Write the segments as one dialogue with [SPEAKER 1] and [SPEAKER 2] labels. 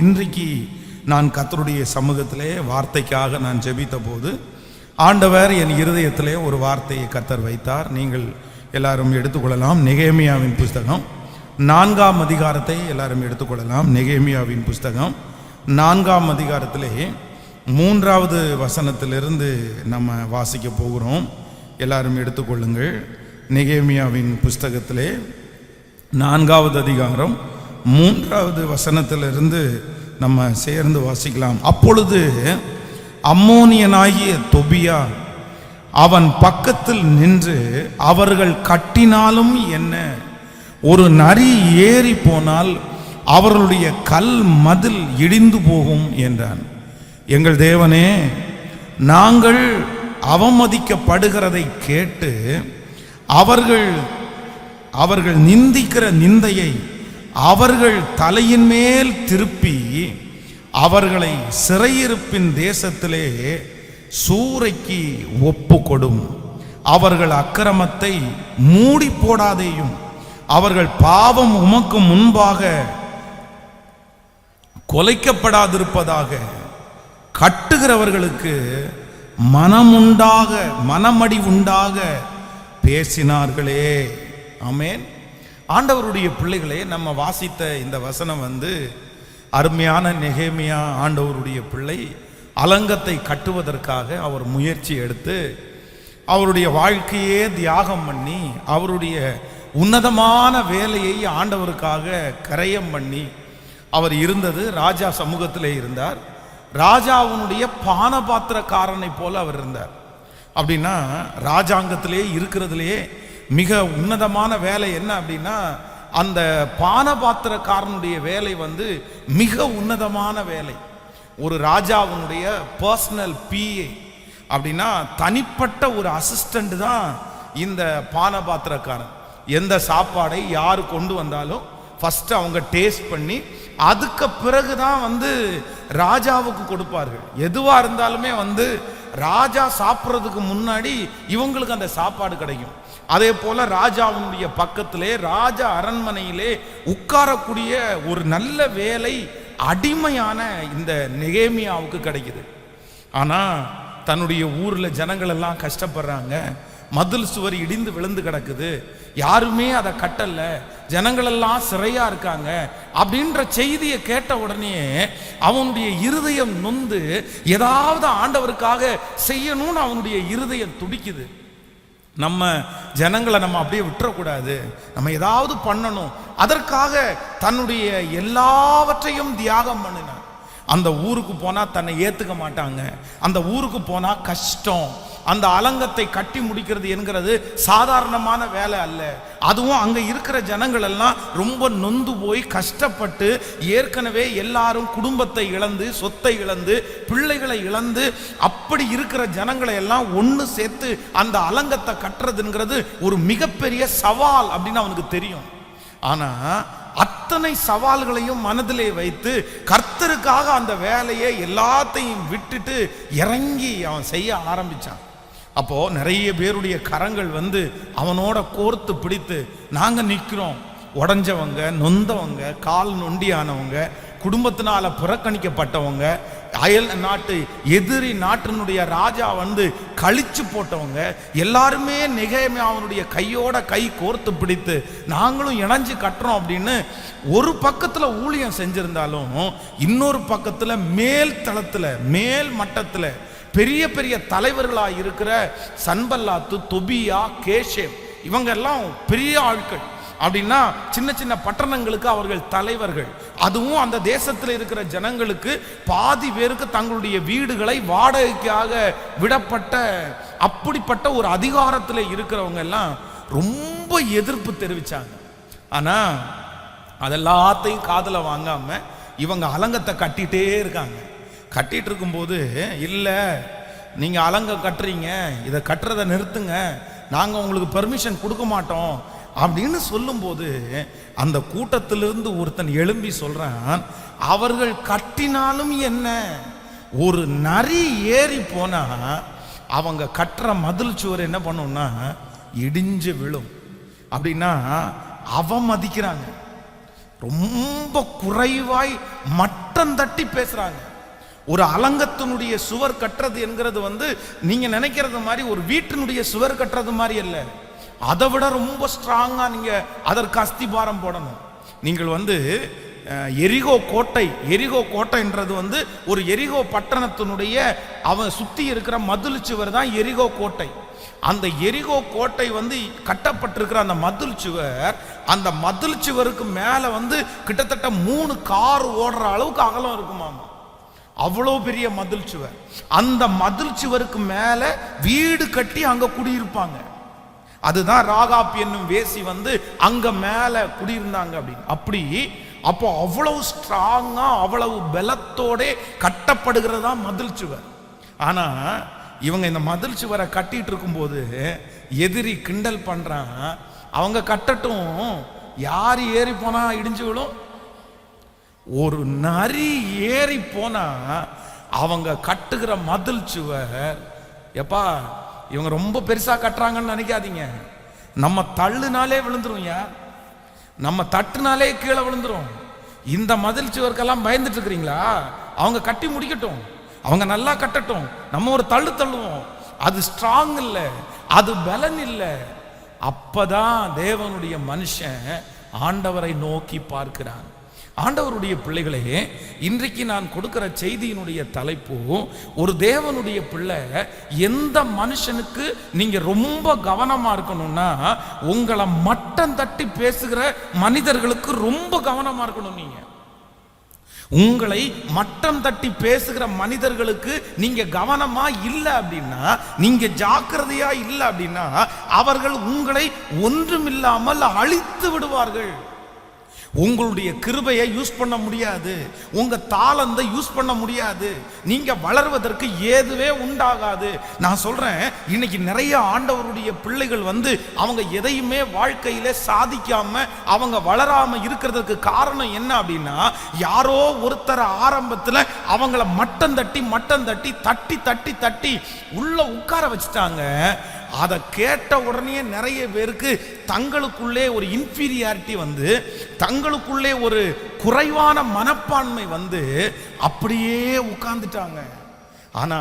[SPEAKER 1] இன்றைக்கு நான் கர்த்தருடைய சமூகத்திலே வார்த்தைக்காக நான் ஜெபித்த போது ஆண்டவர் என் இருதயத்திலே ஒரு வார்த்தையை கர்த்தர் வைத்தார். நீங்கள் எல்லாரும் எடுத்துக்கொள்ளலாம். நெகேமியாவின் புஸ்தகம் 4ஆம் அதிகாரத்தை எல்லாரும் எடுத்துக்கொள்ளலாம். நெகேமியாவின் புஸ்தகம் 4ஆம் அதிகாரத்திலே 3வது வசனத்திலிருந்து நம்ம வாசிக்க போகிறோம். எல்லாரும் எடுத்துக்கொள்ளுங்கள். நெகேமியாவின் புஸ்தகத்திலே 4வது அதிகாரம் 3வது வசனத்திலிருந்து நம்ம சேர்ந்து வாசிக்கலாம். அப்பொழுது அம்மோனியனாகிய தொபியா அவன் பக்கத்தில் நின்று, அவர்கள் கட்டினாலும் என்ன, ஒரு நரி ஏறி போனால் அவர்களுடைய கல் மதில் இடிந்து போகும் என்றான். எங்கள் தேவனே, நாங்கள் அவமதிக்கப்படுகிறதை கேட்டு அவர்கள் நிந்திக்கிற நிந்தையை அவர்கள் தலையின் மேல் திருப்பி அவர்களை சிறையிருப்பின் தேசத்திலே சூறைக்கு ஒப்பு கொடும். அவர்கள் அக்கிரமத்தை மூடி போடாதேயும், அவர்கள் பாவம் உமக்கு முன்பாக கொலைக்கப்படாதிருப்பதாக. கட்டுகிறவர்களுக்கு மனமடி உண்டாக பேசினார்களே. ஆமென். ஆண்டவருடைய பிள்ளைகளே, நம்ம வாசித்த இந்த வசனம் அருமையான நெகேமியா ஆண்டவருடைய பிள்ளை அலங்கத்தை கட்டுவதற்காக அவர் முயற்சி எடுத்து அவருடைய வாழ்க்கையே தியாகம் பண்ணி அவருடைய உன்னதமான வேலையை ஆண்டவருக்காக கரையம் பண்ணி அவர் இருந்தது. ராஜா சமூகத்திலே இருந்தார். ராஜாவுடைய பானபாத்திரக்காரனை போல அவர் இருந்தார். அப்படின்னா ராஜாங்கத்திலே இருக்கிறதுலேயே மிக உன்னதமான வேலை என்ன அப்படின்னா, அந்த பானபாத்திரக்காரனுடைய வேலை மிக உன்னதமான வேலை. ஒரு ராஜாவுடைய பர்சனல் பிஏ அப்படின்னா தனிப்பட்ட ஒரு அசிஸ்டண்ட் தான் இந்த பானபாத்திரக்காரன். எந்த சாப்பாடை யார் கொண்டு வந்தாலும் ஃபர்ஸ்ட் அவங்க டேஸ்ட் பண்ணி அதுக்கு பிறகுதான் ராஜாவுக்கு கொடுப்பார்கள். எதுவா இருந்தாலுமே ராஜா சாப்பிட்றதுக்கு முன்னாடி இவங்களுக்கு அந்த சாப்பாடு கிடைக்கும். அதே போல ராஜாவுடைய பக்கத்திலே ராஜா அரண்மனையிலே உட்காரக்கூடிய ஒரு நல்ல வேலை அடிமையான இந்த நெகேமியாவுக்கு கிடைக்குது. ஆனா தன்னுடைய ஊர்ல ஜனங்கள் எல்லாம் கஷ்டப்படுறாங்க. மதில் சுவர் இடிந்து விழுந்து கிடக்குது, யாருமே அதை கட்டல, ஜனங்கள் எல்லாம் சிறையா இருக்காங்க அப்படின்ற செய்தியை கேட்ட உடனே அவனுடைய இருதயம் நொந்து ஏதாவது ஆண்டவருக்காக செய்யணும்னு அவனுடைய இருதயம் துடிக்குது. நம்ம ஜனங்களை நம்ம அப்படியே விட்டுறக்கூடாது, நம்ம ஏதாவது பண்ணணும். அதற்காக தன்னுடைய எல்லாவற்றையும் தியாகம் பண்ணினான். அந்த ஊருக்கு போனா தன்னை ஏத்துக்க மாட்டாங்க, அந்த ஊருக்கு போனா கஷ்டம். அந்த அலங்கத்தை கட்டி முடிக்கிறது என்கிறது சாதாரணமான வேலை அல்ல. அதுவும் அங்க இருக்கிற ஜனங்கள் எல்லாம் ரொம்ப நொந்து போய் கஷ்டப்பட்டு, ஏற்கனவே எல்லாரும் குடும்பத்தை இழந்து, சொத்தை இழந்து, பிள்ளைகளை இழந்து, அப்படி இருக்கிற ஜனங்களை எல்லாம் ஒன்று சேர்த்து அந்த அலங்கத்தை கட்டுறதுங்கிறது ஒரு மிகப்பெரிய சவால் அப்படின்னு அவனுக்கு தெரியும். ஆனா அத்தனை சவால்களையும் மனதிலே வைத்து கர்த்தருக்காக அந்த வேலையை எல்லாத்தையும் விட்டுட்டு இறங்கி அவன் செய்ய ஆரம்பிச்சான். அப்போ நிறைய பேருடைய கரங்கள் அவனோட கோர்த்து பிடித்து, நாங்க நிற்கிறோம். உடஞ்சவங்க, நொந்தவங்க, கால் நொண்டியானவங்க, குடும்பத்தினால புறக்கணிக்கப்பட்டவங்க, அயல் நாட்டு எதிரி நாட்டினுடைய ராஜா கழிச்சு போட்டவங்க எல்லாருமே நெகேமியாவுடைய கையோட கை கோர்த்து பிடித்து நாங்களும் இணைஞ்சு கட்டுறோம் அப்படின்னு ஒரு பக்கத்துல ஊழியம் செஞ்சிருந்தாலும், இன்னொரு பக்கத்துல மேல் தளத்துல மேல் மட்டத்துல பெரிய பெரிய தலைவர்களா இருக்கிற சன்பல்லாத்து, தொபியா, கேஷேம் இவங்க எல்லாம் பெரிய ஆட்கள். அப்படின்னா சின்ன சின்ன பட்டணங்களுக்கு அவர்கள் தலைவர்கள். அதுவும் அந்த தேசத்தில் இருக்கிற ஜனங்களுக்கு பாதி பேருக்கு தங்களுடைய வீடுகளை வாடகைக்காக விடப்பட்ட அப்படிப்பட்ட ஒரு அதிகாரத்தில் இருக்கிறவங்க எல்லாம் ரொம்ப எதிர்ப்பு தெரிவிச்சாங்க. ஆனா அதெல்லாத்தையும் காதுல வாங்காம இவங்க அலங்கத்தை கட்டிட்டே இருக்காங்க. கட்டிட்டு இருக்கும்போது, இல்ல நீங்க அலங்கம் கட்டுறீங்க, இதை கட்டுறதை நிறுத்துங்க, நாங்க உங்களுக்கு பெர்மிஷன் கொடுக்க மாட்டோம் அப்படின்னு சொல்லும்போது அந்த கூட்டத்திலிருந்து ஒருத்தன் எழும்பி சொல்றான், அவர்கள் கட்டினாலும் என்ன, ஒரு நரி ஏறி போனா அவங்க கட்டுற மதில் சுவர் என்ன பண்ணும்னா இடிஞ்சு விழும். அப்படின்னா அவமதிக்கிறாங்க, ரொம்ப குறைவாய் மட்ட மட்டம் தட்டி பேசுறாங்க. ஒரு அலங்கத்தினுடைய சுவர் கட்டுறது என்கிறது வந்து நீங்க நினைக்கிறது மாதிரி ஒரு வீட்டினுடைய சுவர் கட்டுறது மாதிரி அல்ல. அதை விட ரொம்ப ஸ்ட்ராங்கா நீங்க அதற்கு அஸ்திபாரம் போடணும். நீங்கள் வந்து எரிகோ கோட்டைன்றது வந்து ஒரு எரிகோ பட்டணத்தினுடைய அவன் சுத்தி இருக்கிற மதில் சுவர் தான் எரிகோ கோட்டை. அந்த எரிகோ கோட்டை வந்து கட்டப்பட்டிருக்கிற அந்த மதில் சுவர், அந்த மதில் சுவருக்கு மேல வந்து கிட்டத்தட்ட 3 கார் ஓடுற அளவுக்கு அகலம் இருக்குமாமா. அவ்வளோ பெரிய மதில் சுவர். அந்த மதில் சுவருக்கு மேல வீடு கட்டி அங்க குடியிருப்பாங்க. அதுதான் ராகாப் என்னும் வேசி வந்து அங்க மேல குடியிருந்தாங்க அப்படின்னு. அப்போ அவ்வளவு ஸ்ட்ராங்கா அவ்வளவு பலத்தோட கட்டப்படுகிறதா மதில் சுவர். ஆனா இவங்க இந்த மதில் சுவரை கட்டிட்டு இருக்கும்போது எதிரி கிண்டல் பண்றான், அவங்க கட்டட்டும், யார் ஏறி போனா இடிஞ்சு விடும். ஒரு நரி ஏறி போனா அவங்க கட்டுகிற மதில் சுவர், எப்பா இவங்க ரொம்ப பெருசா கட்டுறாங்கன்னு நினைக்காதீங்க. நம்ம தள்ளுனாலே விழுந்துரும், நம்ம தட்டுனாலே கீழே விழுந்துரும். இந்த மதில் சுவருக்கெல்லாம் பயந்துட்டு இருக்கிறீங்களா? அவங்க கட்டி முடிக்கட்டும், அவங்க நல்லா கட்டட்டும், நம்ம ஒரு தள்ளுவோம். அது ஸ்ட்ராங் இல்லை, அது பலன் இல்லை. அப்பதான் தேவனுடைய மனுஷன் ஆண்டவரை நோக்கி பார்க்கிறான். ஆண்டவருடைய பிள்ளைகளே, இன்றைக்கு நான் கொடுக்கிற செய்தியினுடைய தலைப்பு, ஒரு தேவனுடைய பிள்ளை எந்த மனுஷனுக்கு நீங்க ரொம்ப கவனமா இருக்கணும்னா, உங்களை மட்டம் தட்டி பேசுகிற மனிதர்களுக்கு ரொம்ப கவனமா இருக்கணும். நீங்க உங்களை மட்டம் தட்டி பேசுகிற மனிதர்களுக்கு நீங்க கவனமா இல்லை அப்படின்னா, நீங்க ஜாக்கிரதையா இல்லை அப்படின்னா, அவர்கள் உங்களை ஒன்றுமில்லாமல் அழித்து விடுவார்கள். உங்களுடைய கிருபையை யூஸ் பண்ண முடியாது, உங்க தாளந்தை யூஸ் பண்ண முடியாது, நீங்க வளர்வதற்கு ஏதுவே உண்டாகாது. நான் சொல்றேன், இன்னைக்கு நிறைய ஆண்டவருடைய பிள்ளைகள் வந்து அவங்க எதையுமே வாழ்க்கையில சாதிக்காம அவங்க வளராம இருக்கிறதுக்கு காரணம் என்ன அப்படின்னா, யாரோ ஒருத்தர் ஆரம்பத்துல அவங்கள மட்டம் தட்டி தட்டி தட்டி தட்டி உள்ள உட்கார வச்சுட்டாங்க. அதை கேட்ட உடனே நிறைய பேருக்கு தங்களுக்குள்ளே ஒரு இன்ஃபீரியாரிட்டி வந்து, தங்களுக்குள்ளே ஒரு குறைவான மனப்பான்மை வந்து அப்படியே உட்கார்ந்துட்டாங்க. ஆனா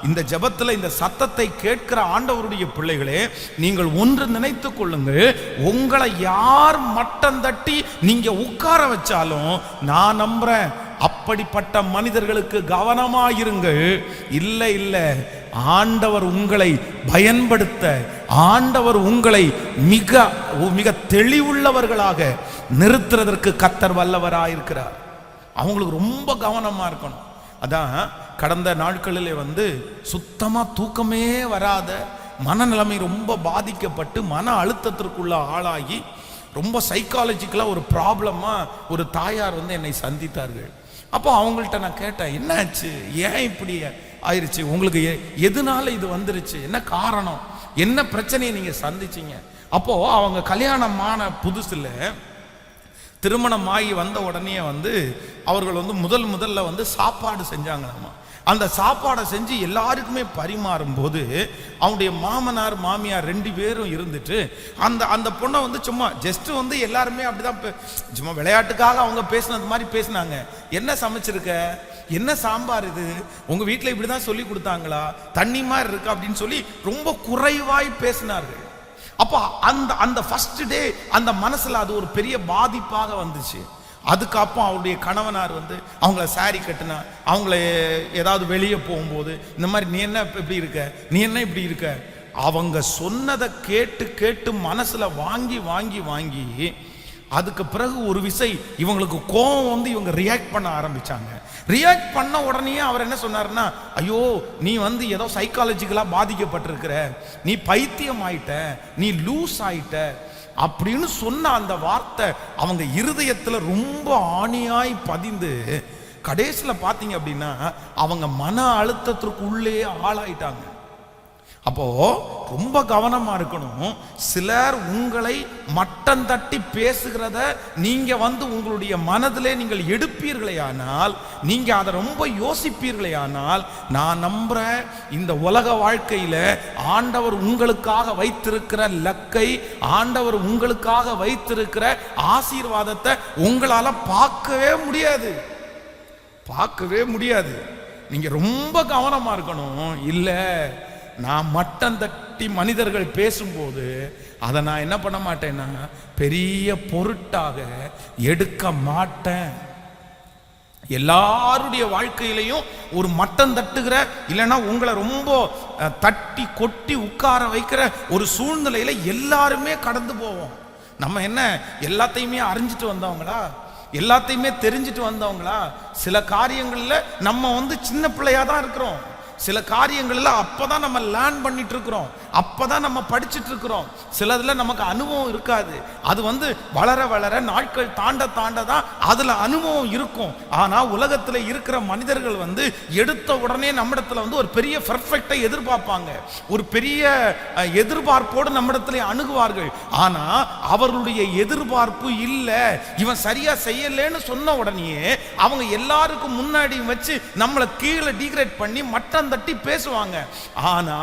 [SPEAKER 1] இந்த ஜெபத்துல இந்த சத்தத்தை கேட்கிற ஆண்டவருடைய பிள்ளைகளே, நீங்கள் ஒன்று நினைத்துக் கொள்ளுங்கள், உங்களை யார் மட்டம் தட்டி நீங்க உட்கார வச்சாலும் நான் நம்புறேன், அப்படிப்பட்ட மனிதர்களுக்கு கவனமாயிருங்கள். இல்லை இல்லை, ஆண்டவர் உங்களை பயன்படுத்த, ஆண்டவர் உங்களை மிக மிக தெளிவுள்ளவர்களாக நிறுத்துறதற்கு கர்த்தர் வல்லவராயிருக்கிறார். அவங்களுக்கு ரொம்ப கவனமா இருக்கணும். அதான் கடந்த நாட்களிலே வந்து சுத்தமா தூக்கமே வராத, மனநிலைமை ரொம்ப பாதிக்கப்பட்டு மன அழுத்தத்திற்குள்ள ஆளாகி ரொம்ப சைக்காலஜிக்கலாக ஒரு ப்ராப்ளமா ஒரு தாயார் வந்து என்னை சந்தித்தார்கள். அப்போ அவங்கள்ட்ட நான் கேட்டேன், என்னாச்சு, ஏன் இப்படி ஆயிடுச்சு, உங்களுக்கு எதனால இது வந்துருச்சு, என்ன காரணம், என்ன பிரச்சனையை நீங்க சந்திச்சீங்க? அப்போ அவங்க கல்யாணமான புதுசுல திருமணமாகி வந்த உடனே வந்து அவர்கள் வந்து முதல்ல வந்து சாப்பாடு செஞ்சாங்களாமா. அந்த சாப்பாடை செஞ்சு எல்லாருக்குமே பரிமாறும் போது அவனுடைய மாமனார் மாமியார் 2 பேரும் இருந்துட்டு அந்த பொண்ணை வந்து சும்மா ஜஸ்ட் வந்து எல்லாருமே அப்படிதான் சும்மா விளையாட்டுக்காக அவங்க பேசினது மாதிரி பேசினாங்க. என்ன சமைச்சிருக்க, என்ன சாம்பார் இது, உங்க வீட்டில் இப்படிதான் சொல்லி கொடுத்தாங்களா, தண்ணி மாதிரி இருக்கு அப்படின்னு சொல்லி ரொம்ப குறைவாய் பேசினார்கள். அப்போ அந்த ஃபர்ஸ்ட் டே அந்த மனசுல அது ஒரு பெரிய பாதிப்பாக வந்துச்சு. அதுக்கப்புறம் அவருடைய கணவனார் வந்து அவங்கள சாரி கட்டினா, அவங்கள ஏதாவது வெளியே போகும்போது இந்த மாதிரி நீ என்ன இப்படி இருக்க, நீ என்ன இப்படி இருக்க, அவங்க சொன்னதை கேட்டு கேட்டு மனசுல வாங்கி வாங்கி வாங்கி அதுக்கு பிறகு ஒரு விசை இவங்களுக்கு கோபம் வந்து இவங்க ரியாக்ட் பண்ண ஆரம்பிச்சாங்க. ரியாக்ட் பண்ண உடனே அவர் என்ன சொன்னாருன்னா, ஐயோ நீ வந்து ஏதோ சைக்காலஜிக்கலா பாதிக்கப்பட்டிருக்கிற, நீ பைத்தியம் ஆயிட்ட, நீ லூஸ் ஆயிட்ட அப்படின்னு சொன்ன அந்த வார்த்தை அவங்க இருதயத்துல ரொம்ப ஆணியாய் பதிந்து கடைசியில பாத்தீங்க அப்படின்னா அவங்க மன அழுத்தத்திற்குள்ளே ஆளாயிட்டாங்க. அப்போ ரொம்ப கவனமா இருக்கணும். சிலர் உங்களை மட்டம் தட்டி பேசுகிறத நீங்க வந்து உங்களுடைய மனதிலே நீங்கள் எடுப்பீர்களே ஆனால், நீங்க அதை ரொம்ப யோசிப்பீர்களே ஆனால், நான் நம்புறேன் இந்த உலக வாழ்க்கையில ஆண்டவர் உங்களுக்காக வைத்திருக்கிற லக்கை, ஆண்டவர் உங்களுக்காக வைத்திருக்கிற ஆசீர்வாதத்தை உங்களால பார்க்கவே முடியாது. பார்க்கவே முடியாது. நீங்க ரொம்ப கவனமா இருக்கணும். இல்ல, நான் மட்டம் தட்டி மனிதர்கள் பேசும்போது அதை நான் என்ன பண்ண மாட்டேன்னா பெரிய பொருட்டாக எடுக்க மாட்டேன். எல்லாருடைய வாழ்க்கையிலையும் ஒரு மட்டம் தட்டுகிற, இல்லைன்னா உங்களை ரொம்ப தட்டி கொட்டி உட்கார வைக்கிற ஒரு சூழ்நிலையில எல்லாருமே கடந்து போவோம். நம்ம என்ன எல்லாத்தையுமே அறிஞ்சிட்டு வந்தவங்களா? எல்லாத்தையுமே தெரிஞ்சிட்டு வந்தவங்களா? சில காரியங்கள்ல நம்ம சின்ன பிள்ளையா தான் இருக்கிறோம். சில காரியங்கள்ல அப்பதான் நம்ம லேர்ன் பண்ணிட்டு இருக்கிறோம், அப்பதான் நம்ம படிச்சுட்டு இருக்கிறோம். சிலதுல நமக்கு அனுபவம் இருக்காது. அது வளர வளர நாட்கள் தாண்ட தாண்ட தான் அதுல அனுபவம் இருக்கும். ஆனா உலகத்துல இருக்கிற மனிதர்கள் எடுத்த உடனே நம்மிடத்துல ஒரு பெரிய பெர்ஃபெக்டை எதிர்பார்ப்பாங்க, ஒரு பெரிய எதிர்பார்ப்போடு நம்மிடத்துல அணுகுவார்கள். ஆனா அவர்களுடைய எதிர்பார்ப்பு இல்ல, இவன் சரியா செய்யலன்னு சொன்ன உடனே அவங்க எல்லாருக்கும் முன்னாடி வச்சு நம்மளை கீழே டிகிரேட் பண்ணி மட்டம் தட்டி பேசுவாங்க. ஆனா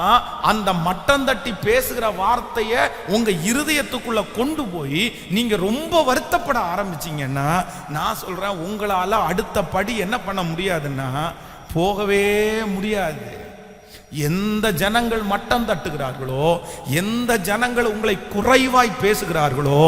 [SPEAKER 1] அந்த மட்டம் தட்டி பேசுகிற வார்த்தையை உங்க இருதயத்துக்குள்ள கொண்டு போய் நீங்க ரொம்ப வருத்தப்பட ஆரம்பிச்சீங்கன்னா, நான் சொல்றேன், உங்களால அடுத்த படி என்ன பண்ண முடியாதுன்னா போகவே முடியாது. எந்த ஜனங்கள் மட்டம் தட்டுகிறார்களோ, எந்த ஜனங்கள் உங்களை குறைவாய் பேசுகிறார்களோ,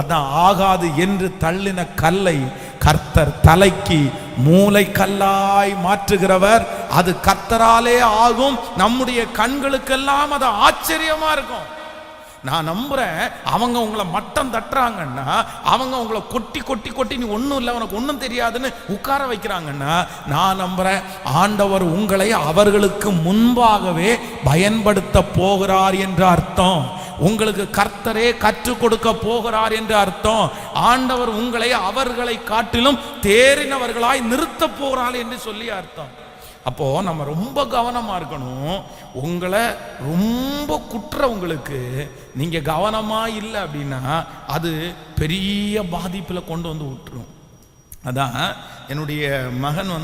[SPEAKER 1] அதான் ஆகாது என்று தள்ளின கல்லை கர்த்தர் தலைக்கு மூளை கல்லாய் மாற்றுகிறவர். அது கர்த்தராலே ஆகும். நம்முடைய கண்களுக்கெல்லாம் அது ஆச்சரியமா இருக்கும். நான் நம்புறேன், அவங்க உங்களை மட்டம் தட்டுறாங்கன்னா, அவங்க உங்களை கொட்டி கொட்டி கொட்டி நீ ஒன்றும் இல்லை, உனக்கு ஒன்றும் தெரியாதுன்னு உட்கார வைக்கிறாங்கன்னா, நான் நம்புறேன் ஆண்டவர் உங்களை அவர்களுக்கு முன்பாகவே பயன்படுத்த போகிறார் என்ற அர்த்தம். உங்களுக்கு கர்த்தரே கற்றுக் கொடுக்க போகிறார் என்று அர்த்தம். ஆண்டவர் உங்களை அவர்களை காட்டிலும் தேறினவர்களாய் நிறுத்த போகிறார் என்று சொல்லி அர்த்தம். அப்போ நம்ம ரொம்ப கவனமா இருக்கணும். உங்களை ரொம்ப குற்றவங்களுக்கு நீங்க கவனமா இல்லை அப்படின்னா அது பெரிய பாதிப்புல கொண்டு விட்டுரும். அதான் என்னுடைய மகன்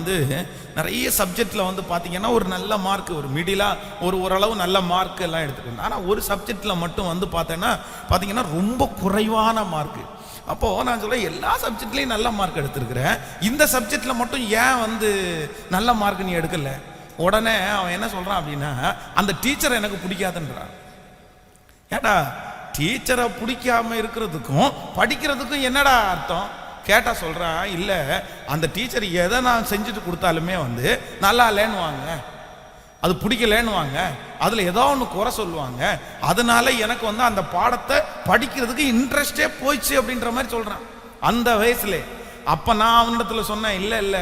[SPEAKER 1] நிறைய சப்ஜெக்டில் பார்த்தீங்கன்னா ஒரு நல்ல மார்க், ஒரு மிடிலாக ஓரளவு நல்ல மார்க் எல்லாம் எடுத்துக்கணும். ஆனால் ஒரு சப்ஜெக்டில் மட்டும் பார்த்தீங்கன்னா ரொம்ப குறைவான மார்க்கு. அப்போது நான் சொல்கிறேன், எல்லா சப்ஜெக்ட்லேயும் நல்ல மார்க் எடுத்துருக்கிறேன், இந்த சப்ஜெக்டில் மட்டும் ஏன் நல்ல மார்க் நீ எடுக்கலை? உடனே அவன் என்ன சொல்கிறான் அப்படின்னா, அந்த டீச்சரை எனக்கு பிடிக்காதுன்றான். ஏடா, டீச்சரை பிடிக்காம இருக்கிறதுக்கும் படிக்கிறதுக்கும் என்னடா அர்த்தம் கேட்டா சொல்றான், இல்ல அந்த டீச்சர் எதை நான் செஞ்சுட்டு கொடுத்தாலுமே நல்லா இல்லைன்னு வாங்க, அது பிடிக்கலன்னு வாங்க, அதுல ஏதோ ஒன்று குறை சொல்லுவாங்க, அதனால எனக்கு அந்த பாடத்தை படிக்கிறதுக்கு இன்ட்ரெஸ்டே போயிடுச்சு அப்படின்ற மாதிரி சொல்றான் அந்த வயசுல. அப்ப நான் அவனிடத்துல சொன்னேன், இல்ல இல்ல,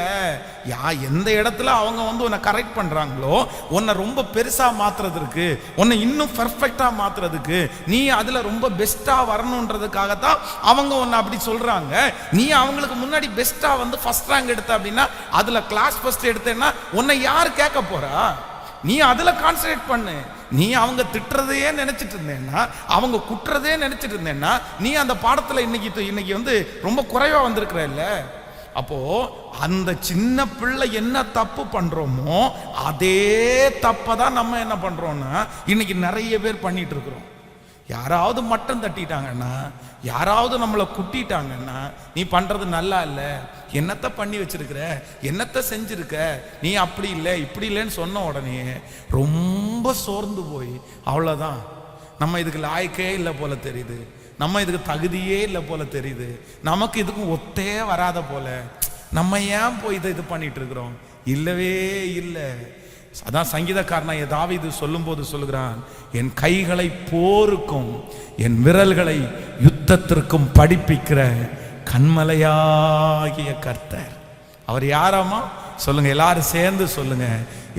[SPEAKER 1] எந்த இடத்துல அவங்க உன்னை கரெக்ட் பண்றாங்களோ, உன்னை ரொம்ப பெருசா மாத்துறதுக்கு, உன்னை இன்னும் பெர்ஃபெக்டா மாத்துறதுக்கு, நீ அதுல ரொம்ப பெஸ்டா வரணும்ன்றதுக்காகத்தான் அவங்க உன்னை அப்படி சொல்றாங்க. நீ அவங்களுக்கு முன்னாடி பெஸ்டா ஃபர்ஸ்ட் ரேங்க் எடுத்த அப்படின்னா, அதுல கிளாஸ் ஃபர்ஸ்ட் எடுத்தேன்னா உன்னை யார் கேட்க போறா? நீ அதுல கான்சன்ட்ரேட் பண்ணு. நீ அவங்க திட்டுறதையே நினைச்சிட்டு இருந்தேன்னா, அவங்க குட்டுறதே நினைச்சிட்டு இருந்தேன்னா, நீ அந்த பாடத்துல இன்னைக்கு ரொம்ப குறைவா வந்திருக்கிற இல்ல. அப்போ அந்த சின்ன பிள்ளை என்ன தப்பு பண்றோமோ அதே தப்பதான் நம்ம என்ன பண்றோம்னா இன்னைக்கு நிறைய பேர் பண்ணிட்டு இருக்கிறோம். யாராவது மட்டம் தட்டிட்டாங்கன்னா, யாராவது நம்மளை குட்டிட்டாங்கன்னா, நீ பண்றது நல்லா இல்லை, என்னத்தை பண்ணி வச்சிருக்கிற, என்னத்தை செஞ்சிருக்க, நீ அப்படி இல்லை இப்படி இல்லைன்னு சொன்ன உடனே ரொம்ப சோர்ந்து போய் அவ்வளோதான், நம்ம இதுக்கு லாய்க்கே இல்லை போல தெரியுது, நம்ம இதுக்கு தகுதியே இல்லை போல தெரியுது, நமக்கு இதுக்கும் ஒத்தே வராத போல, நம்ம ஏன் போய் இது பண்ணிட்டு இருக்கிறோம்? இல்லவே இல்லை. அதான் சங்கீதக்காரனாகிய தாவீது சொல்லும்போது சொல்லுகிறான், என் கைகளை போருக்கும் என் விரல்களை யுத்தத்திற்கும் படிப்பிக்கிற கண்மலையாகிய கர்த்தர். அவர் யாராமா சொல்லுங்க, எல்லாரும் சேர்ந்து சொல்லுங்க.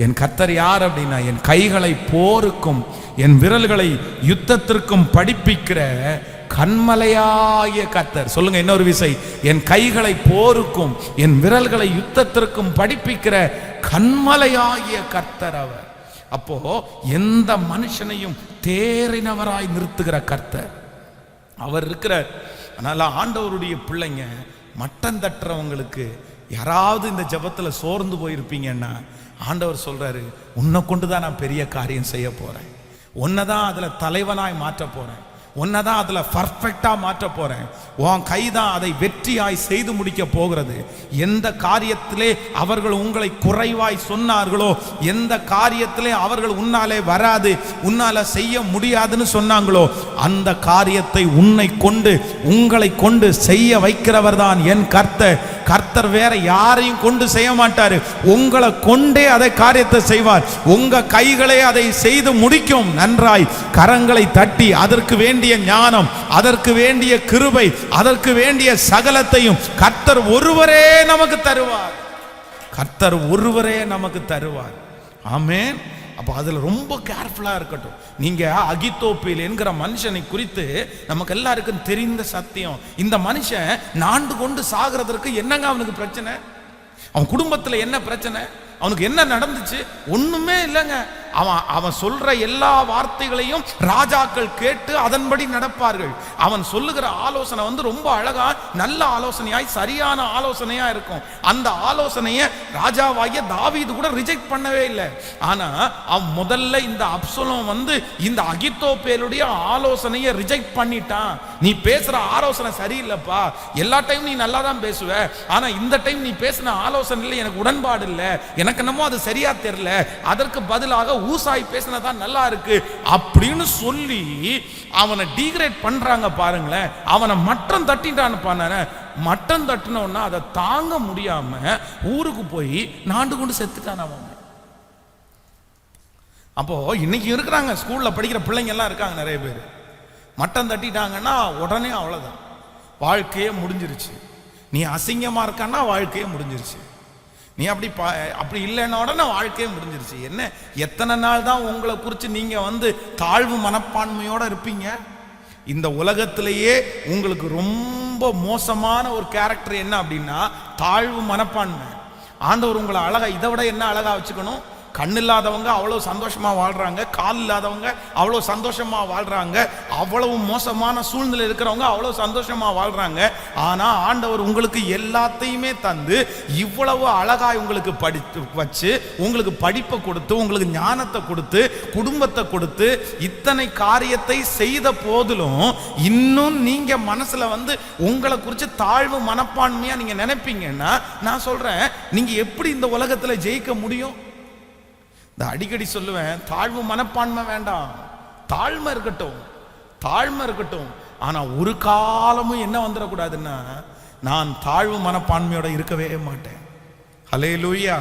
[SPEAKER 1] என் கர்த்தர் யார் அப்படின்னா, என் கைகளை போருக்கும் என் விரல்களை யுத்தத்திற்கும் படிப்பிக்கிற கண்மலையாகிய கர்த்தர். சொல்லுங்க இன்னொரு விசை, என் கைகளை போருக்கும் என் விரல்களை யுத்தத்திற்கும் படிப்பிக்கிற கண்மலையாகிய கர்த்தர் அவர். அப்போ எந்த மனுஷனையும் தேறினவராய் நிறுத்துகிற கர்த்தர் அவர் இருக்கிறார். அதனால ஆண்டவருடைய பிள்ளைங்க, மட்டம் தட்டுறவங்களுக்கு யாராவது இந்த ஜெபத்துல சோர்ந்து போயிருப்பீங்கன்னா, ஆண்டவர் சொல்றாரு, உன்னை கொண்டுதான் நான் பெரிய காரியம் செய்ய போறேன், உன்னை தான் அதுல தலைவனாய் மாற்ற போறேன், உன்னதான் அதுல பர்ஃபெக்டா மாற்ற போறேன். உன் கைதான் அதை வெற்றியாய் செய்து முடிக்க போகிறது. எந்த காரியத்திலே அவர்கள் உங்களை குறைவாய் சொன்னார்களோ, எந்த காரியத்திலே அவர்கள் உன்னாலே வராது, உன்னால செய்ய முடியாதுன்னு சொன்னாங்களோ, அந்த காரியத்தை உன்னை கொண்டு உங்களை கொண்டு செய்ய வைக்கிறவர் தான் என் கர்த்தர். கர்த்தர் வேற யாரையும் கொண்டு செய்ய மாட்டாரு, உங்களை கொண்டே அதை காரியத்தை செய்வார். உங்க கைகளே அதை செய்து முடிக்கும். நன்றாய் கரங்களை தட்டி அதற்கு வேண்டிய ஞானம், அதற்கு வேண்டிய கிருபை, அதற்கு வேண்டிய சகலத்தையும் கர்த்தர் ஒருவரே நமக்கு தருவார். கர்த்தர் ஒருவரே நமக்கு தருவார். ஆமென். அப்ப அதுல ரொம்ப கேர்ஃபுல்லா இருக்கட்டும். நீங்க அகித்தோப்பேல் என்கிற மனுஷனை குறித்து நமக்கு எல்லாருக்கும் தெரிந்த சத்தியம். இந்த மனுஷன் நாண்டு கொண்டு சாகிறதற்கு என்னங்க அவனுக்கு பிரச்சனை? அவன் குடும்பத்துல என்ன பிரச்சனை? அவனுக்கு என்ன நடந்துச்சு? ஒண்ணுமே இல்லைங்க. அவன் சொல்ற எல்லா வார்த்தைகளையும் ராஜாக்கள் கேட்டு அதன்படி நடப்பார்கள். அவன் சொல்லுகிற ஆலோசனை ரொம்ப அழகா, நல்ல ஆலோசனையாய், சரியான ஆலோசனையா இருக்கும். அந்த ஆலோசனையை ராஜாவாகிய தாவீது கூட ரிஜெக்ட் பண்ணவே இல்லை. ஆனா அவன் முதல்ல இந்த அப்சலோம் இந்த அகித்தோப்பேலுடைய ஆலோசனையை ரிஜெக்ட் பண்ணிட்டான். நீ பேசுற ஆலோசனை சரியில்லைப்பா, எல்லா டைம் நீ நல்லா தான் பேசுவ, ஆனா இந்த டைம் நீ பேசின ஆலோசனையில எனக்கு உடன்பாடு இல்லை, எனக்கு என்னமோ அது சரியா தெரியல, அதற்கு பதிலாக ஊசாய் பேசினதான் நல்லா இருக்கு அப்படின்னு சொல்லி அவனை டீக்ரேட் பண்றாங்க பாருங்களேன். அவனை மட்டம் தட்டிட்டான்னு பாரு. மட்டம் தட்டினோன்னா அதை தாங்க முடியாம ஊருக்கு போய் நாண்டு கொண்டு செத்துட்டான் அவன். அப்போ இன்னைக்கு இருக்கிறாங்க ஸ்கூல்ல படிக்கிற பிள்ளைங்க எல்லாம் இருக்காங்க நிறைய பேர். மட்டம் தட்டிட்டாங்கன்னா உடனே அவ்வளவுதான், வாழ்க்கையே முடிஞ்சிருச்சு. நீ அசிங்கமா இருக்கான்னா வாழ்க்கையே முடிஞ்சிருச்சு. நீ அப்படி இல்லைன்னா உடனே வாழ்க்கையே முடிஞ்சிருச்சு. என்ன எத்தனை நாள் தான் உங்களை குறித்து நீங்க தாழ்வு மனப்பான்மையோட இருப்பீங்க? இந்த உலகத்திலேயே உங்களுக்கு ரொம்ப மோசமான ஒரு கேரக்டர் என்ன அப்படின்னா தாழ்வு மனப்பான்மை. ஆண்டவர் உங்களை அழகா, இதை விட என்ன அழகா வச்சுக்கணும்? கண் இல்லாதவங்க அவ்வளவு சந்தோஷமா வாழ்றாங்க, கால் இல்லாதவங்க அவ்வளவு சந்தோஷமா வாழ்றாங்க, அவ்வளவு மோசமான சூழ்நிலை இருக்கிறவங்க அவ்வளவு சந்தோஷமா வாழ்றாங்க. ஆனா ஆண்டவர் உங்களுக்கு எல்லாத்தையுமே தந்து இவ்வளவு அழகாய் உங்களுக்கு படித்து வச்சு, உங்களுக்கு படிப்பை கொடுத்து, உங்களுக்கு ஞானத்தை கொடுத்து, குடும்பத்தை கொடுத்து, இத்தனை காரியத்தை செய்த போதிலும் இன்னும் நீங்க மனசுல உங்களை குறித்து தாழ்வு மனப்பான்மையா நீங்க நினைப்பீங்கன்னா, நான் சொல்றேன், நீங்க எப்படி இந்த உலகத்துல ஜெயிக்க முடியும்? அடிக்கடி சொல்லுவேன், தாழ்வு மனப்பான்மை வேண்டாம், தாழ்மை இருக்கட்டும், தாழ்மை இருக்கட்டும். ஆனா ஒரு காலமும் என்ன வந்துடக்கூடாதுன்னா, நான் தாழ்வு மனப்பான்மையோட இருக்கவே மாட்டேன். ஹல்லேலூயா.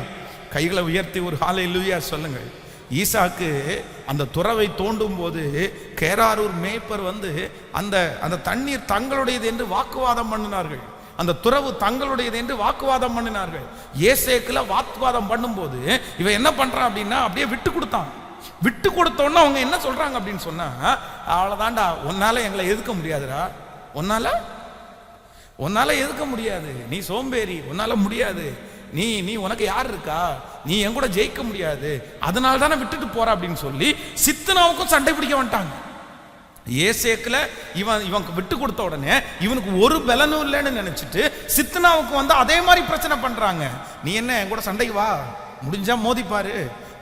[SPEAKER 1] கைகளை உயர்த்தி ஒரு ஹல்லேலூயா சொல்லுங்க. ஈசாக்கு அந்த துறவை தோண்டும் போது கேராரூர் மேய்ப்பர் அந்த தண்ணீர் தங்களுடையது என்று வாக்குவாதம் பண்ணினார்கள். அந்த துறவு தங்களுடையது என்று வாக்குவாதம் பண்ணினார்கள். ஏசேக்குல வாக்குவாதம் பண்ணும்போது இவன் என்ன பண்றான் அப்படின்னா, அப்படியே விட்டு கொடுத்தான். விட்டு கொடுத்தோன்னா அவங்க என்ன சொல்றாங்க அப்படின்னு சொன்னா, அவ்வளவுதான்டா, உன்னால எங்களை எதிர்க்க முடியாதுடா, உன்னால எதிர்க்க முடியாது, நீ சோம்பேறி, உன்னால முடியாது, நீ உனக்கு யார் இருக்கா, நீ என் கூட ஜெயிக்க முடியாது, அதனால தானே விட்டுட்டு போற அப்படின்னு சொல்லி சித்தனாவுக்கும் சண்டை பிடிக்க வந்துட்டாங்க. ஏசேக்குல இவன் விட்டு கொடுத்த உடனே இவனுக்கு ஒரு பலனும் இல்லைன்னு நினைச்சிட்டு சித்தனாவுக்கு அதே மாதிரி பிரச்சனை பண்றாங்க. நீ என்ன என் கூட சண்டைக்கு வா, முடிஞ்சா மோதிப்பாரு,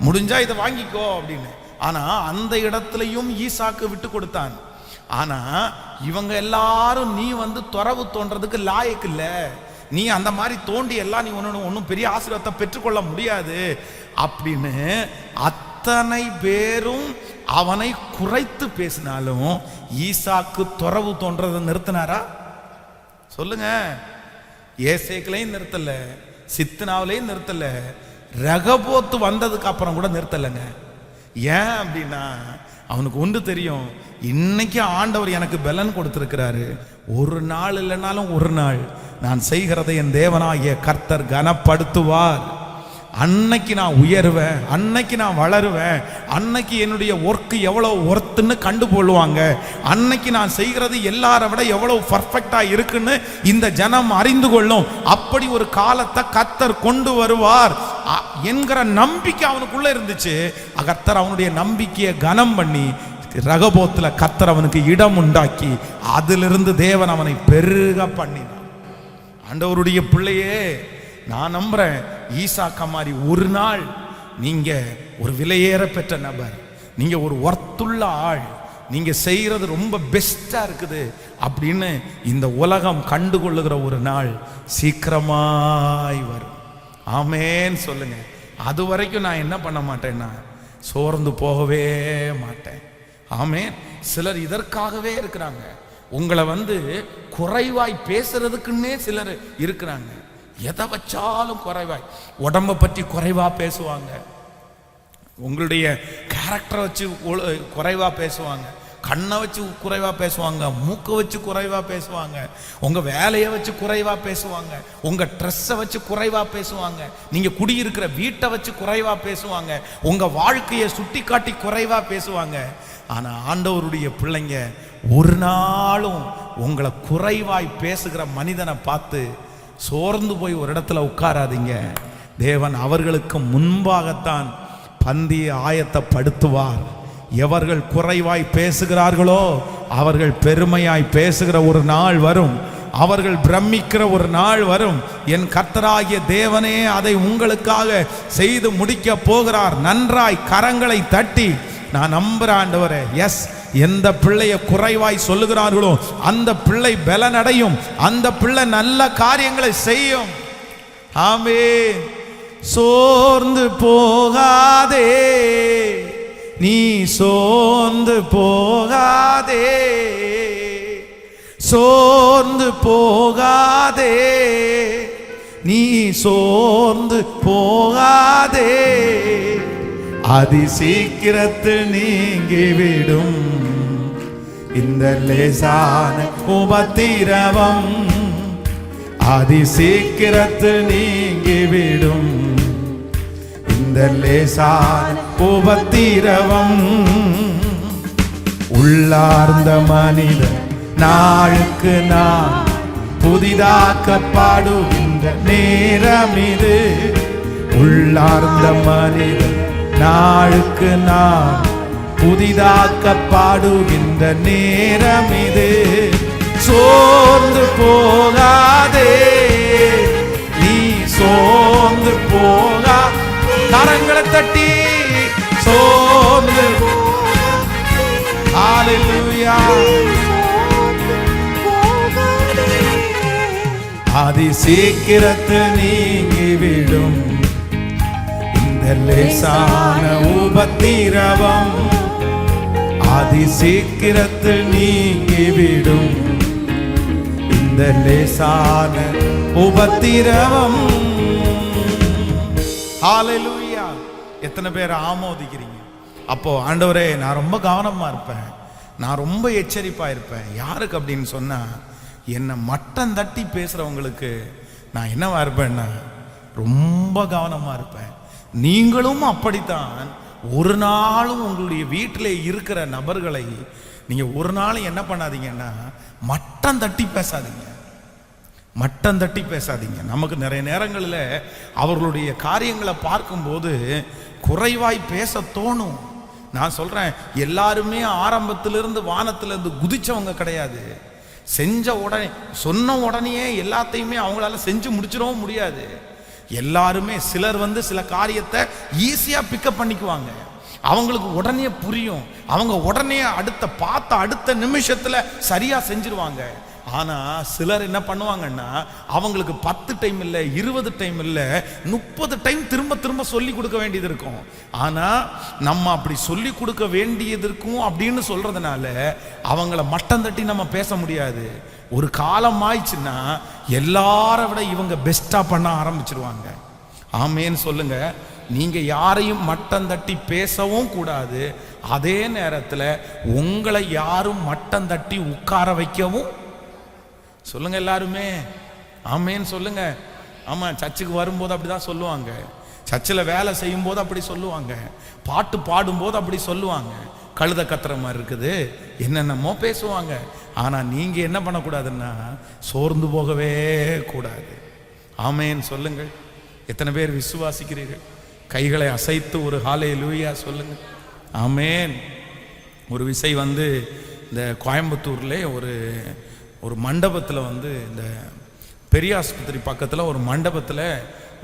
[SPEAKER 1] முடிஞ்சா இதை வாங்கிக்கோ அப்படின்னு. ஆனா அந்த இடத்துலயும் ஈசாக்கு விட்டு கொடுத்தான். ஆனா இவங்க எல்லாரும் நீ துறவு தோன்றதுக்கு லாயக்கு இல்ல, நீ அந்த மாதிரி தோண்டி எல்லாம் நீ ஒன்னும் பெரிய ஆசீர்வாதத்தை பெற்றுக்கொள்ள முடியாது அப்படின்னு அத்தனை பேரும் அவனை குறைத்து பேசினாலும் ஈசாக்கு துறவு தோன்றதை நிறுத்தினாரா? சொல்லுங்க. ஏசேக்குலையும் நிறுத்தல, சித்தனாவிலையும் நிறுத்தல, ரகபோத்து வந்ததுக்கு அப்புறம் கூட நிறுத்தலைங்க. ஏன் அப்படின்னா அவனுக்கு ஒன்று தெரியும், இன்னைக்கு ஆண்டவர் எனக்கு பலன் கொடுத்திருக்கிறாரு, ஒரு நாள் இல்லைனாலும் ஒரு நாள் நான் செய்கிறதை என் தேவனாகிய கர்த்தர் கனப்படுத்துவார். அன்னைக்கு நான் உயர்வேன், அன்னைக்கு நான் வளருவேன், அன்னைக்கு என்னுடைய ஒர்க்கு எவ்வளவு ஒர்த்துன்னு கண்டுகொள்வாங்க, அன்னைக்கு நான் செய்கிறது எல்லாரை விட எவ்வளவு பர்ஃபெக்டா இருக்குன்னு இந்த ஜனம் அறிந்து கொள்ளும். அப்படி ஒரு காலத்தை கர்த்தர் கொண்டு வருவார் என்கிற நம்பிக்கை அவனுக்குள்ள இருந்துச்சு. கர்த்தர் அவனுடைய நம்பிக்கையை கனம் பண்ணி ரகபோத்துல கர்த்தர் அவனுக்கு இடம் உண்டாக்கி அதிலிருந்து தேவன் அவனை பெருக பண்ணினார். ஆண்டவருடைய பிள்ளையே, நான் நம்புறேன், ஈசாக்கா மாதிரி ஒரு நாள் நீங்க ஒரு விலையேற பெற்ற நபர், நீங்க ஒரு ஒர்த்துள்ள ஆள், நீங்க செய்யறது ரொம்ப பெஸ்டா இருக்குது அப்படின்னு இந்த உலகம் கண்டுகொள்ளுகிற ஒரு நாள் சீக்கிரமாய் வரும். ஆமேன் சொல்லுங்க. அது வரைக்கும் நான் என்ன பண்ண மாட்டேன்னா சோர்ந்து போகவே மாட்டேன். ஆமேன். சிலர் இதற்காகவே இருக்கிறாங்க. உங்களை குறைவாய் பேசுறதுக்குன்னே சிலர் இருக்கிறாங்க. எதை வச்சாலும் குறைவாய், உடம்ப பற்றி குறைவா பேசுவாங்க, உங்களுடைய கேரக்டரை வச்சு குறைவா பேசுவாங்க, கண்ணை வச்சு குறைவா பேசுவாங்க, மூக்கை வச்சு குறைவா பேசுவாங்க, உங்க வேலையை வச்சு குறைவா பேசுவாங்க, உங்க ட்ரெஸ்ஸை வச்சு குறைவா பேசுவாங்க, நீங்க குடியிருக்கிற வீட்டை வச்சு குறைவா பேசுவாங்க, உங்க வாழ்க்கையை சுட்டி காட்டி குறைவா பேசுவாங்க. ஆனா ஆண்டவருடைய பிள்ளைங்க ஒரு நாளும் உங்களை குறைவாய் பேசுகிற மனிதனை பார்த்து சோர்ந்து போய் ஒரு இடத்துல உட்காராதீங்க. தேவன் அவர்களுக்கு முன்பாகத்தான் பந்தியை ஆயத்தப்படுத்துவார். எவர்கள் குறைவாய் பேசுகிறார்களோ அவர்கள் பெருமையாய் பேசுகிற ஒரு நாள் வரும். அவர்கள் பிரமிக்கிற ஒரு நாள் வரும். என் கர்த்தராகிய தேவனே அதை உங்களுக்காக செய்து முடிக்க போகிறார். நன்றாய் கரங்களை தட்டி நான் நம்புற ஆண்டவரே, எஸ், எந்த பிள்ளைய குறைவாய் சொல்லுகிறார்களோ அந்த பிள்ளை பலனடையும், அந்த பிள்ளை நல்ல காரியங்களை செய்யும். ஆமென். சோர்ந்து போகாதே, நீ சோர்ந்து போகாதே, சோர்ந்து போகாதே, நீ சோர்ந்து போகாதே, அதி சீக்கிரத்தில் நீங்கிவிடும் இந்த லேசான உபத்திரவம், அதி சீக்கிரத்தில் நீங்கிவிடும் இந்த லேசான உபத்திரவம். உள்ளார்ந்த மனிதன் நாளுக்கு நாள் புதிதாக்கப்படுகின்ற நேரம் இது. உள்ளார்ந்த மனிதன் நாளுக்கு நாள் புதிதாக்கப்படுகின்ற நேரம் இது. சோர்ந்து போகாதே, நீ சோர்ந்து போகா. கரங்களை தட்டி சோர்ந்து. ஹல்லேலூயா. அதி சீக்கிரத்தில் நீங்கிவிடும் இந்த லேசான உபத்திரவம், அதி சீக்கிரத்தில் நீங்கிவிடும் இந்த லேசான உபத்திரவம். ஹல்லேலூயா. எத்தனை பேர் ஆமோதிக்கிறீங்க? அப்போ ஆண்டவரே, நான் ரொம்ப கவனமா இருப்பேன், நான் ரொம்ப எச்சரிப்பா இருப்பேன். யாருக்கு அப்படின்னு சொன்னா, என்னை மட்டம் தட்டி பேசுறவங்களுக்கு நான் என்னவா இருப்பேன்னா ரொம்ப கவனமா இருப்பேன். நீங்களும் அப்படித்தான். ஒரு நாளும் உங்களுடைய வீட்டில் இருக்கிற நபர்களை நீங்க ஒரு நாளும் என்ன பண்ணாதீங்கன்னா மட்டம் தட்டி பேசாதீங்க, மட்டம் தட்டி பேசாதீங்க. நமக்கு நிறைய நேரங்களில் அவர்களுடைய காரியங்களை பார்க்கும்போது குறைவாய் பேச தோணும். நான் சொல்றேன், எல்லாருமே ஆரம்பத்திலிருந்து வானத்திலிருந்து குதிச்சவங்க கிடையாது. செஞ்ச உடனே, சொன்ன உடனே எல்லாத்தையுமே அவங்களால செஞ்சு முடிச்சிடவும் முடியாது. எல்லாருமே சிலர் சில காரியத்தை ஈஸியா பிக்கப் பண்ணிக்குவாங்க, அவங்களுக்கு உடனே புரியும், அவங்க உடனே அடுத்த நிமிஷத்துல சரியா செஞ்சிருவாங்க. ஆனா சிலர் என்ன பண்ணுவாங்கன்னா, அவங்களுக்கு 10 டைம் இல்லை, 20 டைம் இல்லை, 30 டைம் திரும்ப திரும்ப சொல்லி கொடுக்க வேண்டியது இருக்கும். ஆனா நம்ம அப்படி சொல்லி கொடுக்க வேண்டியது இருக்கும் அப்படின்னு சொல்றதுனால அவங்கள மட்டம் தட்டி நம்ம பேச முடியாது. ஒரு காலம் ஆயிடுச்சுன்னா எல்லாரை விட இவங்க பெஸ்டா பண்ண ஆரம்பிச்சிருவாங்க. ஆமேன்னு சொல்லுங்க. நீங்க யாரையும் மட்டம் தட்டி பேசவும் கூடாது, அதே நேரத்தில் உங்களை யாரும் மட்டம் தட்டி உட்கார வைக்கவும். சொல்லுங்க எல்லாருமே ஆமேன்னு சொல்லுங்க. ஆமா, சர்ச்சுக்கு வரும்போது அப்படிதான் சொல்லுவாங்க, சர்ச்சில் வேலை செய்யும் போது அப்படி சொல்லுவாங்க, பாட்டு பாடும்போது அப்படி சொல்லுவாங்க, கழுத கத்துற மாதிரி இருக்குது, என்னென்னமோ பேசுவாங்க. ஆனா நீங்க என்ன பண்ணக்கூடாதுன்னா சோர்ந்து போகவே கூடாது. ஆமேன்னு சொல்லுங்கள். எத்தனை பேர் விசுவாசிக்கிறீர்கள்? கைகளை அசைத்து ஒரு ஹல்லேலூயா சொல்லுங்க. ஆமேன். ஒரு விசை இந்த கோயம்புத்தூர்ல ஒரு மண்டபத்தில் இந்த பெரிய ஆஸ்பத்திரி பக்கத்தில் ஒரு மண்டபத்தில்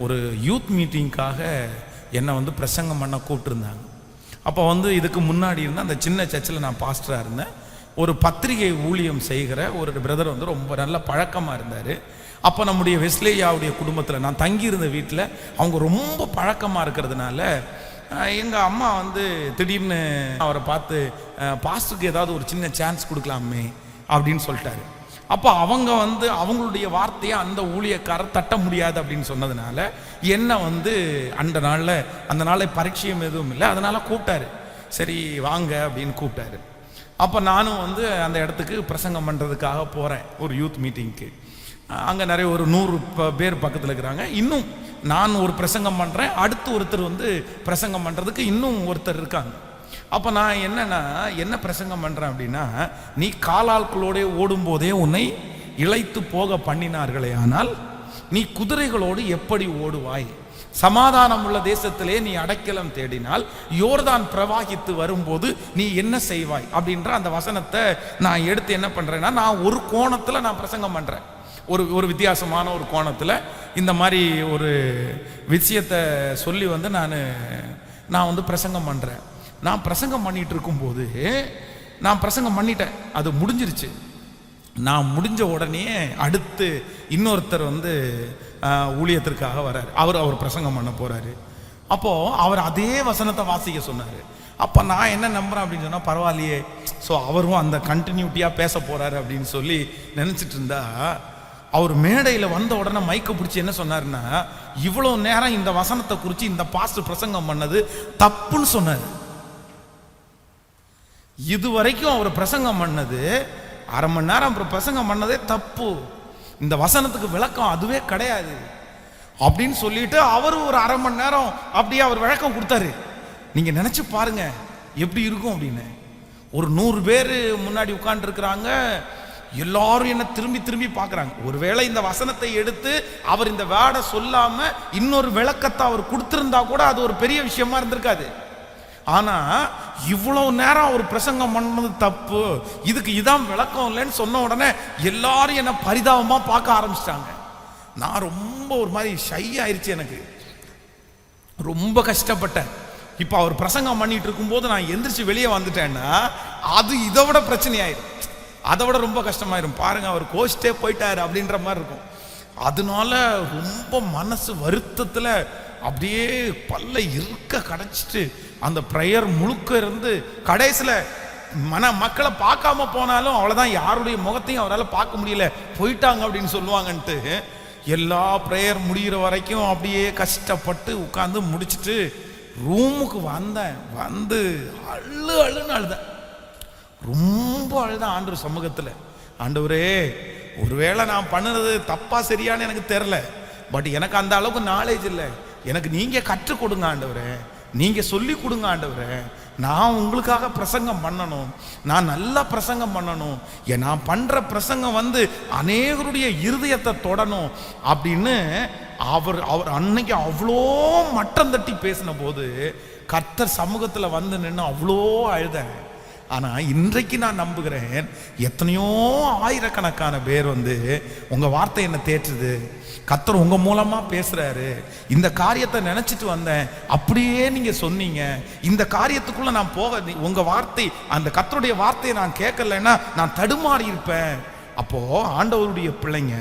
[SPEAKER 1] ஒரு யூத் மீட்டிங்காக என்னை பிரசங்கம் பண்ண கூப்பிட்டுருந்தாங்க. அப்போ வந்து இதுக்கு முன்னாடி இருந்த அந்த சின்ன சர்ச்சில் நான் பாஸ்டராக இருந்தேன். ஒரு பத்திரிகை ஊழியம் செய்கிற ஒரு பிரதர் வந்து ரொம்ப நல்ல பழக்கமாக இருந்தார். அப்போ நம்முடைய வெஸ்லேயாவுடைய குடும்பத்தில் நான் தங்கியிருந்த வீட்டில் அவங்க ரொம்ப பழக்கமாக இருக்கிறதுனால எங்கள் அம்மா வந்து திடீர்னு அவரை பார்த்து பாஸ்டருக்கு ஏதாவது ஒரு சின்ன சான்ஸ் கொடுக்கலாமே அப்படின்னு சொல்லிட்டாரு. அப்போ அவங்க வந்து அவங்களுடைய வார்த்தையை அந்த ஊழியக்காரர் தட்ட முடியாது அப்படின்னு சொன்னதுனால என்னை வந்து அந்த நாளில் பரீட்சையும் எதுவும் இல்லை, அதனால் கூப்பிட்டாரு. சரி வாங்க அப்படின்னு கூப்பிட்டாரு. அப்போ நானும் வந்து அந்த இடத்துக்கு பிரசங்கம் பண்ணுறதுக்காக போகிறேன், ஒரு யூத் மீட்டிங்க்கு. அங்கே நிறைய ஒரு 100 பேர் பக்கத்தில் இருக்கிறாங்க. இன்னும் நான் ஒரு பிரசங்கம் பண்ணுறேன், அடுத்து ஒருத்தர் வந்து பிரசங்கம் பண்ணுறதுக்கு இன்னும் ஒருத்தர் இருக்காங்க. அப்போ நான் என்ன பிரசங்கம் பண்ணுறேன் அப்படின்னா, நீ காலாட்களோட ஓடும்போதே உன்னை இளைத்து போக பண்ணினார்களே, ஆனால் நீ குதிரைகளோடு எப்படி ஓடுவாய்? சமாதானம் உள்ள தேசத்திலே நீ அடைக்கலம் தேடினால் யோர்தான் பிரவாகித்து வரும்போது நீ என்ன செய்வாய் அப்படின்ற அந்த வசனத்தை நான் எடுத்து என்ன பண்றேன்னா, நான் ஒரு கோணத்துல நான் பிரசங்கம் பண்றேன். ஒரு வித்தியாசமான ஒரு கோணத்துல இந்த மாதிரி ஒரு விஷயத்தை சொல்லி வந்து நான் வந்து பிரசங்கம் பண்றேன். நான் பிரசங்கம் பண்ணிட்டு இருக்கும்போது நான் பிரசங்கம் பண்ணிட்டேன், அது முடிஞ்சிருச்சு. நான் முடிஞ்ச உடனே அடுத்து இன்னொருத்தர் வந்து ஊழியத்திற்காக வர்றாரு. அவர் பிரசங்கம் பண்ண போறாரு. அப்போ அவர் அதே வசனத்தை வாசிக்க சொன்னாரு. அப்போ நான் என்ன நம்புறேன் அப்படின்னு சொன்னா, பரவாயில்லையே, ஸோ அவரும் அந்த கண்டினியூட்டியா பேச போறாரு அப்படின்னு சொல்லி நினைச்சிட்டு இருந்தா, அவர் மேடையில் வந்த உடனே மைக்க பிடிச்சி என்ன சொன்னாருன்னா, இவ்வளோ நேரம் இந்த வசனத்தை குறித்து இந்த பாஸ்டர் பிரசங்கம் பண்ணது தப்புன்னு சொன்னார். இது வரைக்கும் அவர் பிரசங்கம் பண்ணது அரை மணி நேரம் பிரசங்கம் பண்ணதே தப்பு, இந்த வசனத்துக்கு விளக்கம் அதுவே கிடையாது அப்படின்னு சொல்லிட்டு அவர் ஒரு அரை மணி நேரம் அப்படியே அவர் விளக்கம் கொடுத்தாரு. நீங்க நினைச்சு பாருங்க எப்படி இருக்கும் அப்படின்னு. ஒரு 100 பேர் முன்னாடி உட்கார்ந்து இருக்கிறாங்க, எல்லாரும் என்ன திரும்பி திரும்பி பார்க்குறாங்க. ஒருவேளை இந்த வசனத்தை எடுத்து அவர் இந்த வேர்டை சொல்லாம இன்னொரு விளக்கத்தை அவர் கொடுத்திருந்தா கூட அது ஒரு பெரிய விஷயமா இருந்திருக்காது. ஆனா இவ்வளவு நேரம் அவர் பிரசங்கம் பண்ணது தப்பு, இதுக்கு இதான் விளக்கம் இல்லைன்னு சொன்ன உடனே எல்லாரும் என்ன பரிதாபமா பார்க்க ஆரம்பிச்சிட்டாங்க. நான் ரொம்ப ஒரு மாதிரி ஷை ஆயிடுச்சு, எனக்கு ரொம்ப கஷ்டப்பட்டேன். இப்போ அவர் பிரசங்கம் பண்ணிட்டு இருக்கும்போது நான் எந்திரிச்சு வெளியே வந்துட்டேன்னா அது இதை விட பிரச்சனை ஆயிடும், அதை விட ரொம்ப கஷ்டமாயிரும். பாருங்க, அவர் கோச்சிட்டே போயிட்டாரு அப்படின்ற மாதிரி இருக்கும். அதனால ரொம்ப மனசு வருத்தத்தில் அப்படியே பல்ல இருக்க கடைச்சிட்டு அந்த ப்ரேயர் முழுக்க இருந்து கடைசியில் மக்களை பார்க்காம போனாலும் அவ்வளோதான், யாருடைய முகத்தையும் அவரால் பார்க்க முடியல, போயிட்டாங்க அப்படின்னு சொல்லுவாங்கன்ட்டு எல்லா ப்ரேயர் முடிகிற வரைக்கும் அப்படியே கஷ்டப்பட்டு உட்காந்து முடிச்சுட்டு ரூமுக்கு வந்தேன். வந்து அழுன்னு அழுதேன், ரொம்ப அழுதான் ஆண்டவர் சமூகத்தில். ஆண்டவரே, ஒருவேளை நான் பண்ணுறது தப்பா சரியான்னு எனக்கு தெரில, பட் எனக்கு அந்த அளவுக்கு நாலேஜ் இல்லை, எனக்கு நீங்க கற்றுக் கொடுங்க ஆண்டவரே, நீங்க சொல்லி கொடுங்க ஆண்டவரே, நான் உங்களுக்காக பிரசங்கம் பண்ணணும், நான் நல்லா பிரசங்கம் பண்ணணும், நான் பண்ற பிரசங்கம் வந்து அநேகருடைய இருதயத்தை தொடணும் அப்படின்னு அவர் அன்னைக்கு அவ்வளோ மட்டம் தட்டி பேசின போது கர்த்தர் சமூகத்தில் வந்து நின்று அவ்வளோ அழுதேன். ஆனா இன்றைக்கு நான் நம்புகிறேன், எத்தனையோ ஆயிரக்கணக்கான பேர் வந்து உங்க வார்த்தை என்ன தேற்றுது, கர்த்தர் உங்க மூலமா பேசுறாரு, இந்த காரியத்தை நினைச்சிட்டு வந்தேன், அப்படியே நீங்க சொன்னீங்க, இந்த காரியத்துக்குள்ள நான் போக உங்க வார்த்தை, அந்த கர்த்தருடைய வார்த்தையை நான் கேட்கலைன்னா நான் தடுமாறி இருப்பேன். அப்போ ஆண்டவருடைய பிள்ளைங்க,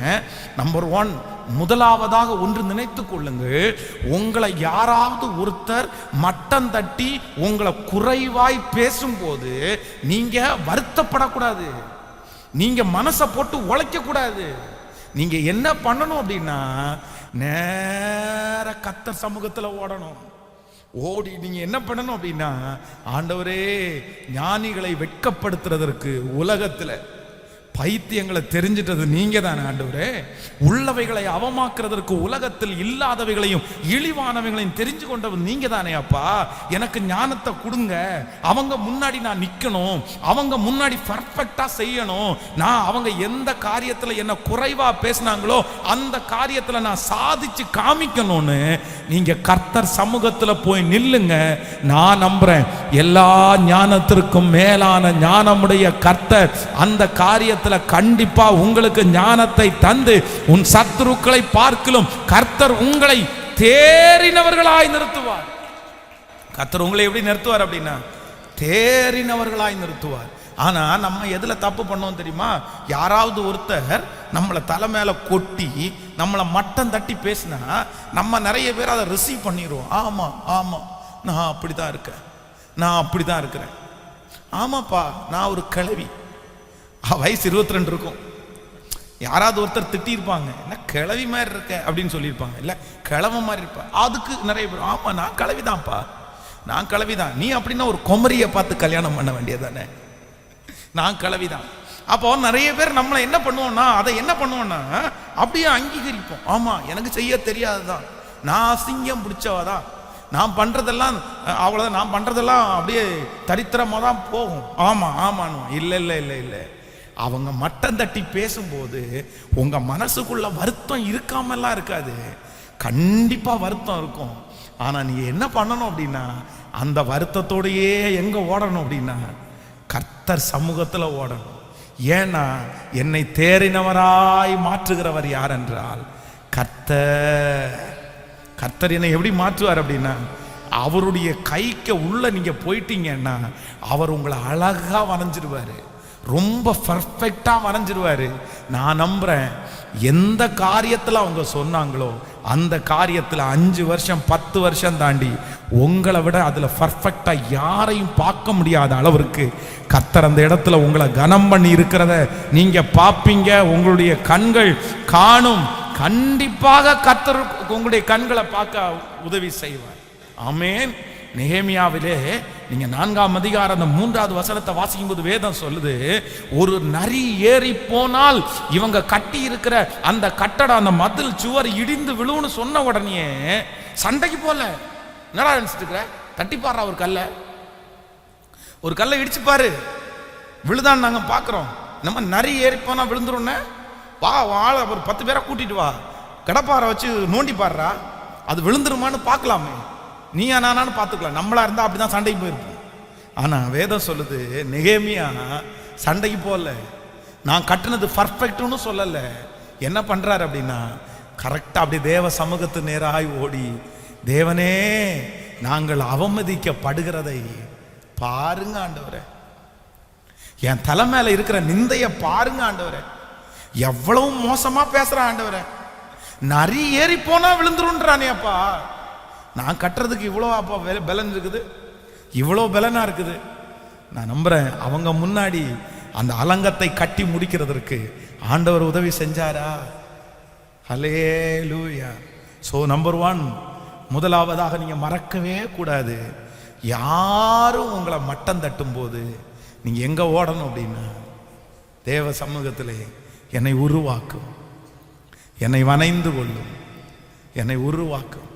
[SPEAKER 1] நம்பர் 1, முதலாவதாக ஒன்று நினைத்து கொள்ளுங்கள், உங்களை யாராவது ஒருத்தர் மட்டம் தட்டி உங்களை குறைவாய் பேசும்போது நீங்க வருத்தப்படக்கூடாது, நீங்க மனசை போட்டு உழைக்க கூடாது. நீங்க என்ன பண்ணணும் அப்படின்னா, நேர கர்த்தர் சமூகத்துல ஓடணும். ஓடி நீங்க என்ன பண்ணணும் அப்படின்னா, ஆண்டவரே, ஞானிகளை வெட்கப்படுத்துறதற்கு உலகத்துல பைத்தியங்களை தெரிஞ்சிட்டது நீங்க தானே ஆண்டவரே, உள்ளவைகளை அவமாக்குறதற்கு உலகத்தில் இல்லாதவைகளையும் இழிவானவைகளையும் தெரிஞ்சு கொண்டவர் நீங்க தானே அப்பா, எனக்கு ஞானத்தை கொடுங்க, அவங்க முன்னாடி நான் நிக்கணும், அவங்க முன்னாடி பர்ஃபெக்டா செய்யணும், நான் அவங்க எந்த காரியத்துல என்ன குறைவா பேசினாங்களோ அந்த காரியத்துல நான் சாதிச்சு காமிக்கணும்னு நீங்க கர்த்தர் சமூகத்துல போய் நில்லுங்க. நான் நம்புறேன், எல்லா ஞானத்திற்கும் மேலான ஞானமுடைய கர்த்தர் அந்த காரியத்தை கண்டிப்பா உங்களுக்கு ஞானத்தை தந்து உன் சத்துருக்களை பார்க்கிலும் கர்த்தர் உங்களை தேறினவர்களாய் நிறுத்துவார். கர்த்தர் உங்களை எப்படி நிறுத்துவார் அப்படின்னா தேறினவர்களாய் நிறுத்துவார். ஆனா நம்ம எதுல தப்பு பண்ணோம் தெரியுமா? யாராவது ஒருத்தர் நம்மளை தலை மேல கொட்டி நம்மளை மட்டம் தட்டி பேசினா நம்ம நிறைய பேர் அதை ரிசீவ் பண்ணிடுவோம். ஆமா ஆமா, நான் அப்படிதான் இருக்கேன், நான் அப்படிதான் இருக்கிறேன். ஆமாப்பா, நான் ஒரு கிழவி, வயசு 22 இருக்கும். யாராவது ஒருத்தர் திட்டிருப்பாங்க, என்ன கிழவி மாதிரி இருக்க அப்படின்னு சொல்லியிருப்பாங்க, இல்லை கிழவ மாதிரி இருப்பா. அதுக்கு நிறைய பேர் ஆமா நான் கிழவிதான்ப்பா, நான் கிழவிதான். நீ அப்படின்னா ஒரு குமரியை பார்த்து கல்யாணம் பண்ண வேண்டியதானே, நான் கிழவிதான். அப்போ நிறைய பேர் நம்மளை என்ன பண்ணுவோம்னா, அதை என்ன பண்ணுவோம்னா அப்படியே அங்கீகரிப்போம். ஆமா எனக்கு செய்ய தெரியாதுதான், நான் அசிங்கம் பிடிச்சவாதான், நான் பண்றதெல்லாம் அவ்வளவுதான், நான் பண்றதெல்லாம் அப்படியே தரித்திரமா தான் போகும். ஆமா ஆமான்னு இல்லை இல்லை இல்லை இல்லை. அவங்க மட்டம் தட்டி பேசும்போது உங்க மனசுக்குள்ள வருத்தம் இருக்காமலாம் இருக்காது, கண்டிப்பா வருத்தம் இருக்கும். ஆனா நீ என்ன பண்ணணும் அப்படின்னா, அந்த வருத்தத்தோடையே எங்க ஓடணும் அப்படின்னா கர்த்தர் சமூகத்துல ஓடணும். ஏன்னா என்னை தேறினவராய் மாற்றுகிறவர் யார் என்றால் கர்த்தர். கர்த்தர் என்னை எப்படி மாற்றுவார் அப்படின்னா, அவருடைய கைக்கு உள்ள நீங்க போயிட்டீங்கன்னா அவர் உங்களை அழகா வரைஞ்சிருவாரு, ரொம்ப பர்ஃபெக்டா வரைஞ்சிருவாரு. நான் நம்புறேன், எந்த காரியத்துல அவங்க சொன்னாங்களோ அந்த காரியத்துல 5 வருஷம் 10 வருஷம் தாண்டி உங்களை விட அதுல பர்ஃபெக்டா யாரையும் பார்க்க முடியாத அளவிற்கு கர்த்தர் அந்த இடத்துல உங்களை கனம் பண்ணி இருக்கிறத நீங்க பார்ப்பீங்க, உங்களுடைய கண்கள் காணும். கண்டிப்பாக கர்த்தர் உங்களுடைய கண்களை பார்க்க உதவி செய்வார். ஆமென். நெகேமியாவிலே நீங்க 4ஆம் அதிகாரம் அந்த 3வது வசனத்தை வாசிக்கும் போது வேதம் சொல்லுது, ஒரு நரி ஏறி போனால் இவங்க கட்டி இருக்கிற அந்த கட்டடம், அந்த மதில் சுவர் இடிந்து விழுவுன்னு சொன்ன உடனே சண்டைக்கு போல. என்னடா நினைச்சிட்டு இருக்கிற, தட்டி பாடுறா ஒரு கல்லை இடிச்சு பாரு, விழுதான் நாங்க பாக்குறோம். நம்ம நரி ஏறி போனா விழுந்துரும்னு வா, ஆள ஒரு 10 பேரை கூட்டிட்டு வா, கடப்பாறை வச்சு நோண்டி பாடுறா, அது விழுந்துருமான்னு பார்க்கலாமே, நீயா நானான்னு பார்த்துக்கலாம். நம்மளா இருந்தா அப்படிதான் சண்டைக்கு போயிருப்போம். ஆனா வேதம் சொல்லுது, நெகேமியா சண்டைக்கு போகல, நான் கட்டுனது பர்ஃபெக்ட்னு சொல்லல. என்ன பண்றாரு அப்படின்னா, கரெக்டா அப்படி தேவ சமூகத்து நேராய் ஓடி, தேவனே நாங்கள் அவமதிக்கப்படுகிறதை பாருங்க ஆண்டவரே, என் தலை மேல இருக்கிற நிந்தைய பாருங்க ஆண்டவரே, எவ்வளவு மோசமா பேசுற ஆண்டவரே, நரி ஏறி போனா விழுந்துருன்றானே அப்பா, நான் கட்டுறதுக்கு இவ்வளோ அப்பா பலன் இருக்குது, இவ்வளோ பலனா இருக்குது. நான் நம்புறேன் அவங்க முன்னாடி அந்த அலங்கத்தை கட்டி முடிக்கிறதற்கு ஆண்டவர் உதவி செஞ்சாரா? ஹல்லேலூயா. ஸோ நம்பர் 1, முதலாவதாக நீங்க மறக்கவே கூடாது, யாரும் உங்களை மட்டம் தட்டும் போது நீங்க எங்க ஓடணும் அப்படின்னா, தேவ சமூகத்திலே என்னை உருவாக்கும், என்னை வணைந்து கொள்ளும், என்னை உருவாக்கும்.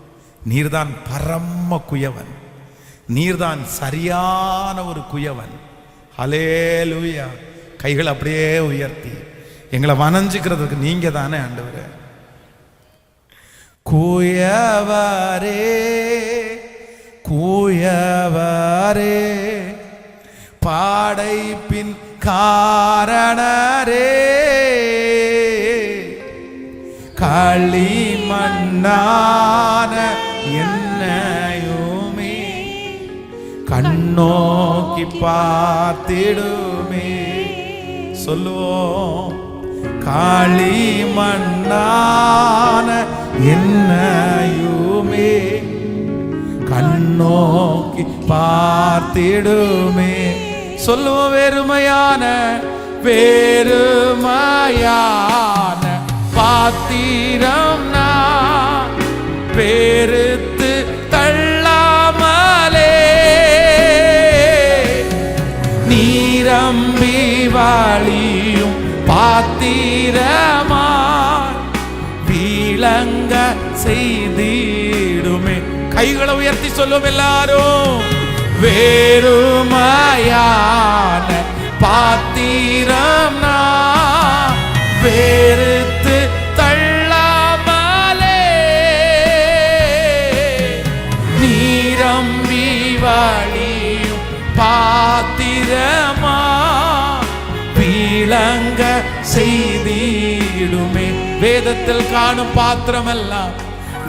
[SPEAKER 1] நீர்தான் பரம குயவன், நீர்தான் சரியான ஒரு குயவன். ஹல்லேலூயா. கைகள் அப்படியே உயர்த்தி எங்களை வணஞ்சிக்கிறதுக்கு நீங்க தானே ஆண்டவரே. குயவரே குயவரே பாடைப்பின் காரணரே, களிமண்ணான என்னையுமே கண்ணோக்கி பார்த்திடுமே. சொல்லுவோம், களிமண்ணான என்னையுமே கண்ணோக்கி பார்த்திடுமே. சொல்லுவோம், வெறுமையான வெறுமையான பாத்திரம் நான் பெருத்து தள்ளாமலே, நீரம்பி வாழியும் பாத்திரமா விளங்க செய்திடுமே. கைகளை உயர்த்தி சொல்லும் எல்லாரும், வெறுமையான பாத்திரம் நான் பெருத்து தள்ளாமலே, நீரம்பி வாழியும் பாத்திரமா விளங்க செய்திடுமே. வேதத்தில் காணும் பாத்திரமெல்லாம்,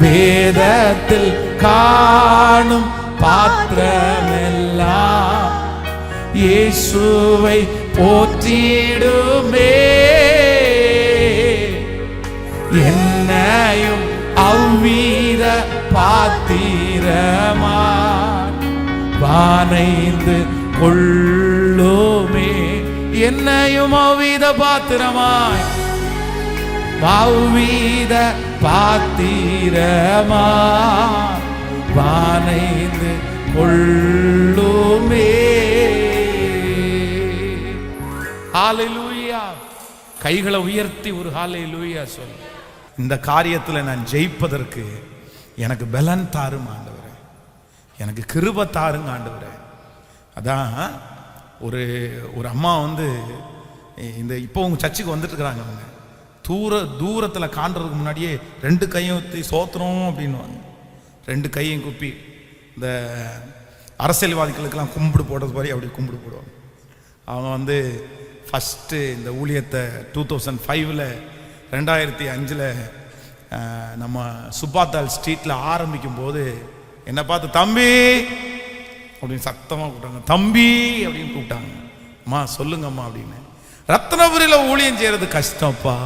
[SPEAKER 1] வேதத்தில் காணும் பாத்திரம் இயேசுவை போற்றிடுமே, என்னையும் அவ்வித பாத்திரமாய் வானைந்து கொள்ளுமே. என்னையும் அவ்வித பாத்திரமாய் அவ்வித பாத்திரமாய் வானைந்து கொள்ளுமே. ஹல்லேலூயா. கைகளை உயர்த்தி ஒரு ஹல்லேலூயா சொல்லு. இந்த காரியத்தில் நான் ஜெயிப்பதற்கு எனக்கு பலன் தாரும் ஆண்டவரே, எனக்கு கிருபை தாருங்க ஆண்டவரே. அதான் ஒரு அம்மா வந்து இந்த இப்போ உங்க சர்ச்சுக்கு வந்துட்டு இருக்கிறாங்க. அவங்க தூரத்தில் காண்றதுக்கு முன்னாடியே 2 கையும் ஊற்றி சோத்திரம் அப்படின்வாங்க. 2 கையும் குப்பி இந்த அரசியல்வாதிகளுக்கெல்லாம் கும்பிடு போடுறது மாதிரி அப்படி கும்பிடு போடுவாங்க. அவங்க வந்து ஃபஸ்ட்டு இந்த ஊழியத்தை 2005 2005 நம்ம சுப்பாத்தால் ஸ்ட்ரீட்டில் ஆரம்பிக்கும் போது என்னை பார்த்து தம்பி அப்படின்னு சத்தமாக கூப்பிட்டாங்க. தம்பி அப்படின்னு கூப்பிட்டாங்க. அம்மா சொல்லுங்கம்மா அப்படின்னு. ரத்னபுரியில் ஊழியம் செய்கிறது கஷ்டம்ப்பா,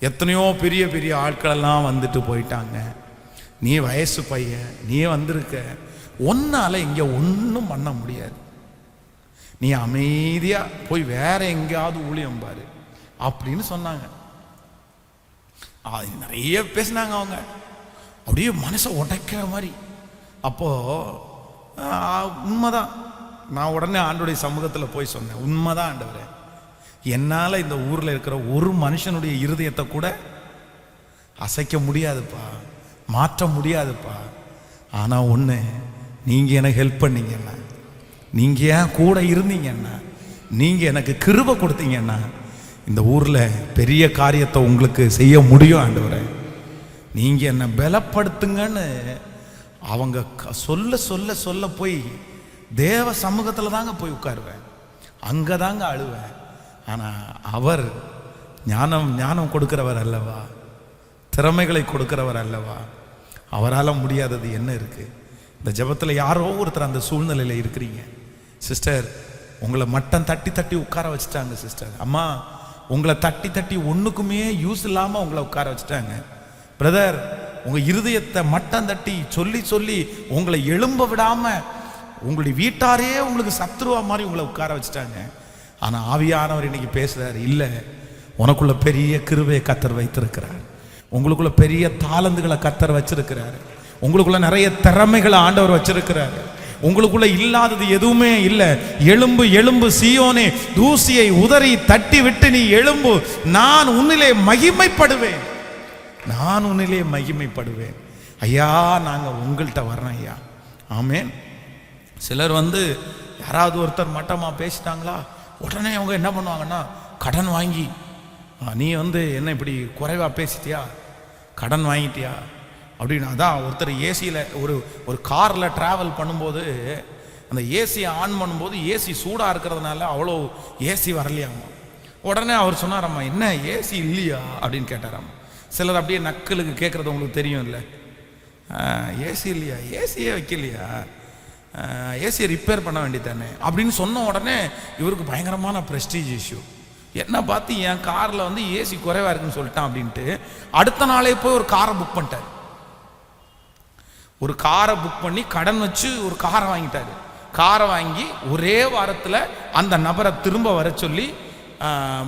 [SPEAKER 1] எத்தனையோ பெரிய பெரிய ஆட்களெல்லாம் வந்துட்டு போயிட்டாங்க, நீ வயசு பையன், நீ வந்திருக்க, ஒன்னால இங்கே ஒன்றும் பண்ண முடியாது, நீ அமைதியாக போய் வேற எங்கேயாவது ஊழியம் பாரு அப்படின்னு சொன்னாங்க. நிறைய பேசினாங்க அவங்க, அப்படியே மனசை உடைக்கிற மாதிரி. அப்போது உண்மைதான், நான் உடனே ஆண்டவருடைய சமூகத்தில் போய் சொன்னேன், உண்மைதான் ஆண்டவரே, என்னால் இந்த ஊரில் இருக்கிற ஒரு மனுஷனுடைய இருதயத்தை கூட அசைக்க முடியாதுப்பா, மாற்ற முடியாதுப்பா. ஆனால் ஒன்று, நீங்கள் எனக்கு ஹெல்ப் பண்ணீங்கன்னா, நீங்கள் ஏன் கூட இருந்தீங்கன்னா, நீங்கள் எனக்கு கிருபை கொடுத்தீங்கன்னா இந்த ஊரில் பெரிய காரியத்தை உங்களுக்கு செய்ய முடியும் ஆண்டவரே, நீங்கள் என்னை பலப்படுத்துங்கன்னு அவங்க சொல்ல சொல்ல சொல்ல போய் தேவ சமூகத்தில் தாங்க போய் உட்காருவேன், அங்கே தாங்க அழுவேன். ஆனால் அவர் ஞானம் கொடுக்கிறவர் அல்லவா, திறமைகளை கொடுக்கிறவர் அல்லவா, அவரால் முடியாதது என்ன இருக்குது? இந்த ஜெபத்தில் யாரோ ஒருத்தர் அந்த சூழ்நிலையில் இருக்கிறீங்க சிஸ்டர், உங்களை மட்டம் தட்டி தட்டி உட்கார வச்சுட்டாங்க சிஸ்டர். அம்மா, உங்களை தட்டி தட்டி ஒன்றுக்குமே யூஸ் இல்லாமல் உங்களை உட்கார வச்சுட்டாங்க. பிரதர், உங்கள் இருதயத்தை மட்டம் தட்டி சொல்லி சொல்லி உங்களை எழும்ப விடாமல் உங்களுடைய வீட்டாரே உங்களுக்கு சத்ருவா மாதிரி உங்களை உட்கார வச்சுட்டாங்க. ஆனால் ஆவியானவர் இன்னைக்கு பேசுகிறார், இல்லை, உனக்குள்ள பெரிய கிருபையை கர்த்தர் வைத்திருக்கிறார், உங்களுக்குள்ள பெரிய தாளந்துகளை கர்த்தர் வச்சிருக்கிறார், உங்களுக்குள்ள நிறைய திறமைகளை ஆண்டவர் வச்சிருக்கிறார், உங்களுக்குள்ள இல்லாதது எதுவுமே இல்லை. எழும்பு எழும்பு சீயோனே, தூசியை உதறி தட்டி விட்டு நீ எழும்பு, நான் உன்னிலே மகிமைப்படுவேன், நான் உன்னிலே மகிமைப்படுவேன். ஐயா, நாங்கள் உங்கள்கிட்ட வர்றோம் ஐயா. ஆமேன். சிலர் வந்து யாராவது ஒருத்தர் மட்டமாக பேசிட்டாங்களா, உடனே அவங்க என்ன பண்ணுவாங்கன்னா, கடன் வாங்கி, நீ வந்து என்ன இப்படி குறைவாக பேசிட்டியா, கடன் வாங்கிட்டியா அப்படின்னு. அதான் ஒருத்தர் ஏசியில் ஒரு காரில் ட்ராவல் பண்ணும்போது அந்த ஏசியை ஆன் பண்ணும்போது ஏசி சூடாக இருக்கிறதுனால அவ்வளோ ஏசி வரலையாம்மா. உடனே அவர் சொன்னாரம்மா, என்ன ஏசி இல்லையா அப்படின்னு கேட்டாராம்மா. சிலர் அப்படியே நக்கலுக்கு கேட்குறது உங்களுக்கு தெரியும் இல்லை, ஏசி இல்லையா, ஏசியே வைக்கலையா, ஏசியை ரிப்பேர் பண்ண வேண்டியதானே அப்படின்னு சொன்ன உடனே இவருக்கு பயங்கரமான ப்ரெஸ்டீஜ் இஷ்யூ. என்ன பார்த்து என் காரில் வந்து ஏசி குறைவாக இருக்குன்னு சொல்லிட்டான் அப்படின்ட்டு அடுத்த நாளே போய் ஒரு காரை புக் பண்ணிட்டார். ஒரு காரை புக் பண்ணி கடன் வச்சு ஒரு காரை வாங்கிட்டாரு. காரை வாங்கி ஒரே வாரத்தில் அந்த நபரை திரும்ப வர சொல்லி,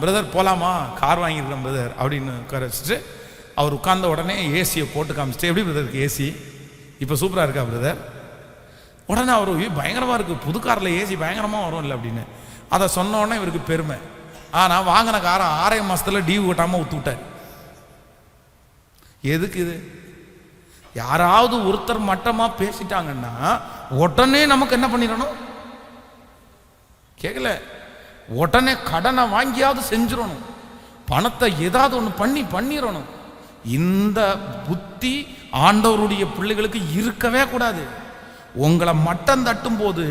[SPEAKER 1] பிரதர் போகலாமா, கார் வாங்கியிருக்கேன் பிரதர் அப்படின்னு உட்கார வச்சுட்டு அவர் உட்கார்ந்த உடனே ஏசியை போட்டு காமிச்சிட்டு, எப்படி பிரதருக்கு ஏசி இப்போ சூப்பராக இருக்கா பிரதர்? உடனே அவர் பயங்கரமாக இருக்குது, புது காரில் ஏசி பயங்கரமாக வரும் இல்லை அப்படின்னு. அதை சொன்ன உடனே இவருக்கு பெருமை. ஆனால் வாங்கின காரை 6 மாதத்தில் டியூ கட்டாமல் ஊற்று விட்டார். எதுக்கு இது? யாராவது ஒருத்தர் மட்டமாக பேசிட்டாங்கன்னா உடனே நமக்கு என்ன பண்ணிடணும்? கேட்கல, உடனே கடனை வாங்கியாவது செஞ்சிடணும், பணத்தை ஏதாவது ஒன்று பண்ணிடணும். இந்த புத்தி ஆண்டவருடைய பிள்ளைகளுக்கு இருக்கவே கூடாது. உங்களை மட்டம் தட்டும் போது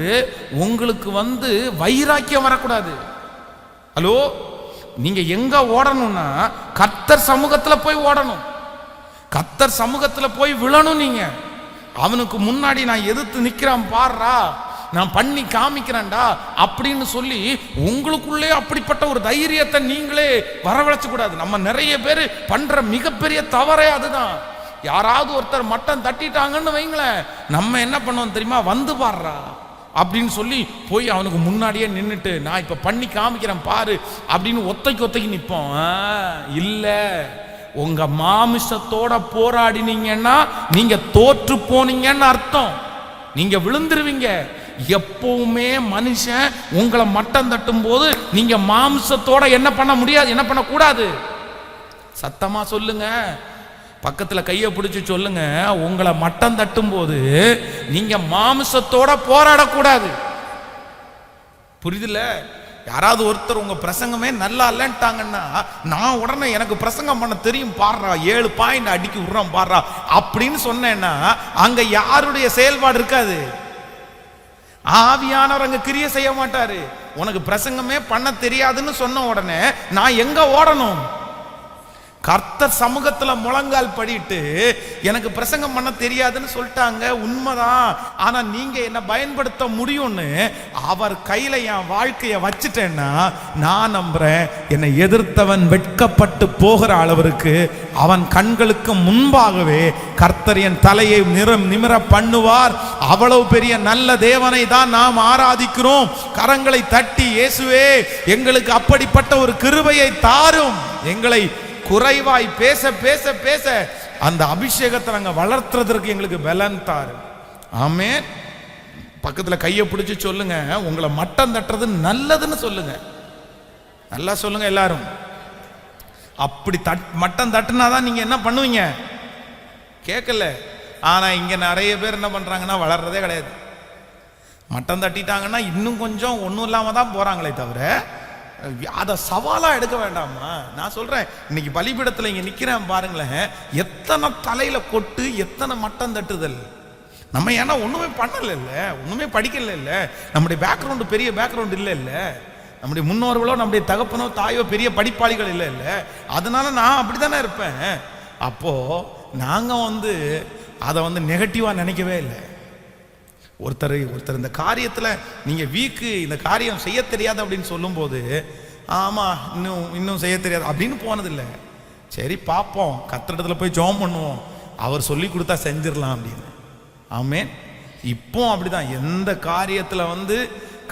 [SPEAKER 1] உங்களுக்கு வந்து வைராக்கியம் வரக்கூடாது. ஹலோ, நீங்க எங்க ஓடணும்னா கர்த்தர் சமூகத்துல போய் ஓடணும், கர்த்தர் சமூகத்துல போய் விழணும். நீங்க அவனுக்கு முன்னாடி நான் எதிர்த்து நிக்கிறான் பாடுறா, நான் பண்ணி காமிக்கிறேன்டா அப்படின்னு சொல்லி உங்களுக்குள்ளே அப்படிப்பட்ட ஒரு தைரியத்தை நீங்களே வரவழைச்சு கூடாது. நம்ம நிறைய பேர் பண்ற மிகப்பெரிய தவறே அதுதான். யாராவது ஒருத்தர் மட்டம் தட்டிட்டாங்கன்னு வைங்களேன், நம்ம என்ன பண்ணுவோம் தெரியுமா, வந்து பாடுறா அப்படின்னு சொல்லி போய் அவனுக்கு முன்னாடியே நின்றுட்டு நான் இப்ப பண்ணி காமிக்கிறேன் பாரு அப்படின்னு ஒத்தைக்கு நிற்போம். இல்ல, உங்க மாமிசத்தோட போராடினீங்கன்னா நீங்க தோற்று போனீங்கன்னு அர்த்தம். நீங்க விழுந்துருவீங்க. எப்பவுமே மனுஷன் உங்களை மட்டம் தட்டும் போது நீங்க மாமிசத்தோட என்ன பண்ண முடியாது, என்ன பண்ண கூடாது. சத்தமா சொல்லுங்க, பக்கத்துல கையை பிடிச்சு சொல்லுங்க, உங்களை மட்டம் தட்டும் போது நீங்க மாமிசத்தோட போராடக்கூடாது. புரியுதுல? யாராவது ஒருத்தர் உங்க பிரசங்கமே நல்லா இல்லைன்ட்டாங்கன்னா நான் உடனே எனக்கு பிரசங்கம் பண்ண தெரியும் பாடுறா, 7 பாயிண்ட் அடிக்கி விடுறோம் பாடுறா அப்படின்னு சொன்னேன்னா அங்க யாருடைய செயல்பாடு இருக்காது. ஆவியானவர் அங்க கிரியை செய்ய மாட்டாரு. உனக்கு பிரசங்கமே பண்ண தெரியாதுன்னு சொன்ன உடனே நான் எங்க ஓடணும்? கர்த்தர் சமூகத்துல முழங்கால் படிட்டு எனக்கு பிரசங்கம் பண்ண தெரியாதுன்னு சொல்லிட்டாங்க, உண்மைதான். ஆனா நீங்க என்ன பயன்படுத்த முடியும்னு அவர் கையில என் வாழ்க்கைய வச்சுட்டேன்னா நான் நம்புறேன், என்னை எதிர்த்தவன் வெட்கப்பட்டு போகிற அளவிற்கு அவன் கண்களுக்கு முன்பாகவே கர்த்தர் என் தலையை நிமிர பண்ணுவார். அவ்வளவு பெரிய நல்ல தேவனை தான் நாம் ஆராதிக்கிறோம். கரங்களை தட்டி இயேசுவே எங்களுக்கு அப்படிப்பட்ட ஒரு கிருபையை தாரும். எங்களை குறைவாய் பேச பேச பேச அந்த அபிஷேகத்தை நாங்க வளர்த்துறதுக்கு எங்களுக்கு பலன் தாரு. ஆமென். பக்கத்துல கையை பிடிச்சு சொல்லுங்க, உங்களை மட்டம் தட்டுறது நல்லதுன்னு சொல்லுங்க. நல்லா சொல்லுங்க எல்லாரும். அப்படி மட்டம் தட்டுனாதான் நீங்க என்ன பண்ணுவீங்க? கேட்கல. ஆனா இங்க நிறைய பேர் என்ன பண்றாங்கன்னா வளர்றதே கிடையாது. மட்டம் தட்டிட்டாங்கன்னா இன்னும் கொஞ்சம் ஒன்றும் இல்லாம தான் போறாங்களே தவிர அதை சவாலா எடுக்க வேண்டாமா? நான் சொல்றேன், இன்னைக்கு பலிபீடத்துல இங்க நிக்கிறேன் பாருங்களேன், எத்தனை தலையில கொட்டு, எத்தனை மட்டம் தட்டுதல். நம்ம ஏன்னா ஒண்ணுமே பண்ணல இல்ல, ஒண்ணுமே படிக்கல இல்ல, நம்முடைய பேக்ரவுண்டு பெரிய பேக்ரவுண்ட் இல்ல இல்ல, நம்முடைய முன்னோர்களோ நம்முடைய தகப்பனோ தாயோ பெரிய படிப்பாளிகள் இல்ல இல்ல, அதனால நான் அப்படித்தானே இருப்பேன். அப்போ நாங்க அதை நெகட்டிவா நினைக்கவே இல்லை. ஒருத்தர் இந்த காரியத்துல நீங்க வீக்கு, இந்த காரியம் செய்ய தெரியாது அப்படின்னு சொல்லும் போது ஆமா இன்னும் செய்ய தெரியாது அப்படின்னு போனதில்லை. சரி பார்ப்போம், கர்த்தரிடத்துல போய் ஜெபம் பண்ணுவோம், அவர் சொல்லி கொடுத்தா செஞ்சிடலாம் அப்படின்னு. ஆமென். இப்போ அப்படிதான். எந்த காரியத்துல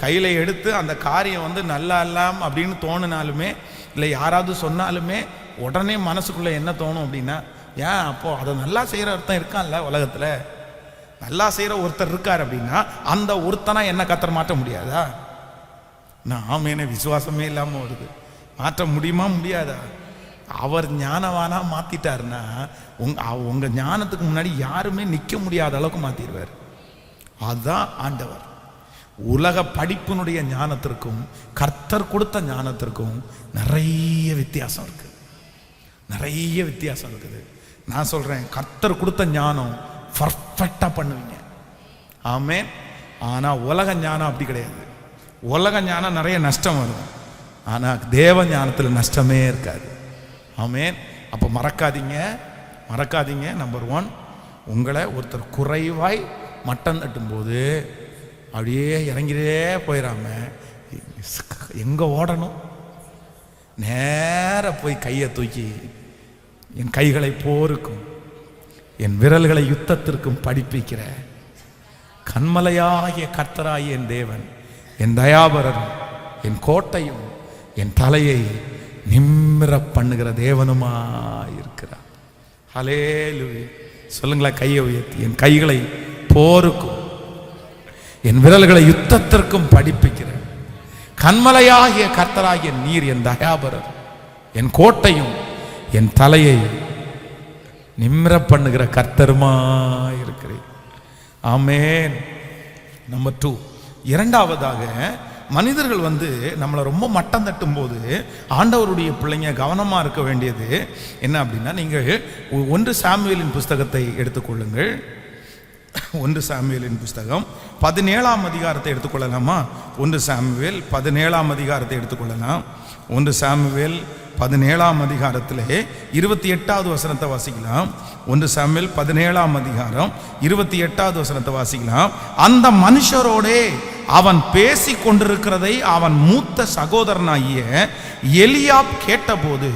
[SPEAKER 1] கையில எடுத்து அந்த காரியம் நல்லா இல்லாம அப்படின்னு தோணுனாலுமே இல்லை யாராவது சொன்னாலுமே உடனே மனசுக்குள்ள என்ன தோணும் அப்படின்னா, ஏன் அப்போ அதை நல்லா செய்யற அர்த்தம் இருக்கான்ல உலகத்துல, நல்லா செய்யற ஒருத்தர் இருக்கார் அப்படின்னா அந்த ஒருத்தனா என்ன கர்த்தர் மாற்ற முடியாதா? ஆமென். விசுவாசமே இல்லாம வருது, மாற்ற முடியுமா? முடியாதா? அவர் ஞானவானா மாத்திட்டாருன்னா உங்க ஞானத்துக்கு முன்னாடி யாருமே நிக்க முடியாத அளவுக்கு மாத்திடுவார். அதுதான் ஆண்டவர். உலக படிப்பினுடைய ஞானத்திற்கும் கர்த்தர் கொடுத்த ஞானத்திற்கும் நிறைய வித்தியாசம் இருக்கு, நிறைய வித்தியாசம் இருக்குது. நான் சொல்றேன், கர்த்தர் கொடுத்த ஞானம் பர்ஃபெக்டா பண்ணுவீங்க. ஆமென். ஆனா உலக ஞானம் அப்படி கிடையாது. உலக ஞானம் நிறைய நஷ்டம் வரும், ஆனா தேவ ஞானத்துல நஷ்டமே இருக்காது. ஆமென். அப்ப மறக்காதீங்க. நம்பர் 1, உங்களை ஒருத்தர் குறைவாய் மட்டம் தட்டும் போது அப்படியே இறங்கிட்டே போயிடாம எங்க ஓடணும்? நேர போய் கையை தூக்கி என் கைகளை போருக்கும் என் விரல்களை யுத்தத்திற்கும் படிப்பிக்கிற கண்மலையாகிய கர்த்தராகிய என் தேவன், என் தயாபரரும் என் கோட்டையும் என் தலையை நிமிர பண்ணுகிற தேவனுமா இருக்கிறார். ஹல்லேலூயா. சொல்லுங்களா, கையை உயர்த்தி. என் கைகளை போருக்கும் என் விரல்களை யுத்தத்திற்கும் படிப்பிக்கிற கண்மலையாகிய கர்த்தராகிய நீர், என் தயாபரர், என் கோட்டையும் என் தலையை நிமிர பண்ணுகிற கர்த்தருமா இருக்கிறேன். ஆமென். நம்பர் 2, இரண்டாவதாக மனிதர்கள் நம்மளை ரொம்ப மட்டம் தட்டும் போது ஆண்டவருடைய பிள்ளைங்க கவனமா இருக்க வேண்டியது என்ன அப்படின்னா, நீங்கள் 1 சாமுவேலின் புஸ்தகத்தை எடுத்துக்கொள்ளுங்கள். 1 சாமுவேலின் புஸ்தகம் 17ஆம் அதிகாரத்தை எடுத்துக்கொள்ளலாமா? 1 சாமுவேல் 17ஆம் அதிகாரத்தை எடுத்துக்கொள்ளலாம். 1 சாமுவேல் 17ஆம் அதிகாரத்திலே 28வது வசனத்தை வாசிக்கலாம். 1 சாமுவேல் 17ஆம் அதிகாரம் 28வது வசனத்தை வாசிக்கலாம். அந்த மனுஷரோடே அவன் பேசி கொண்டிருக்கிறதை அவன் மூத்த சகோதரனாகிய எலியாப் கேட்டபோது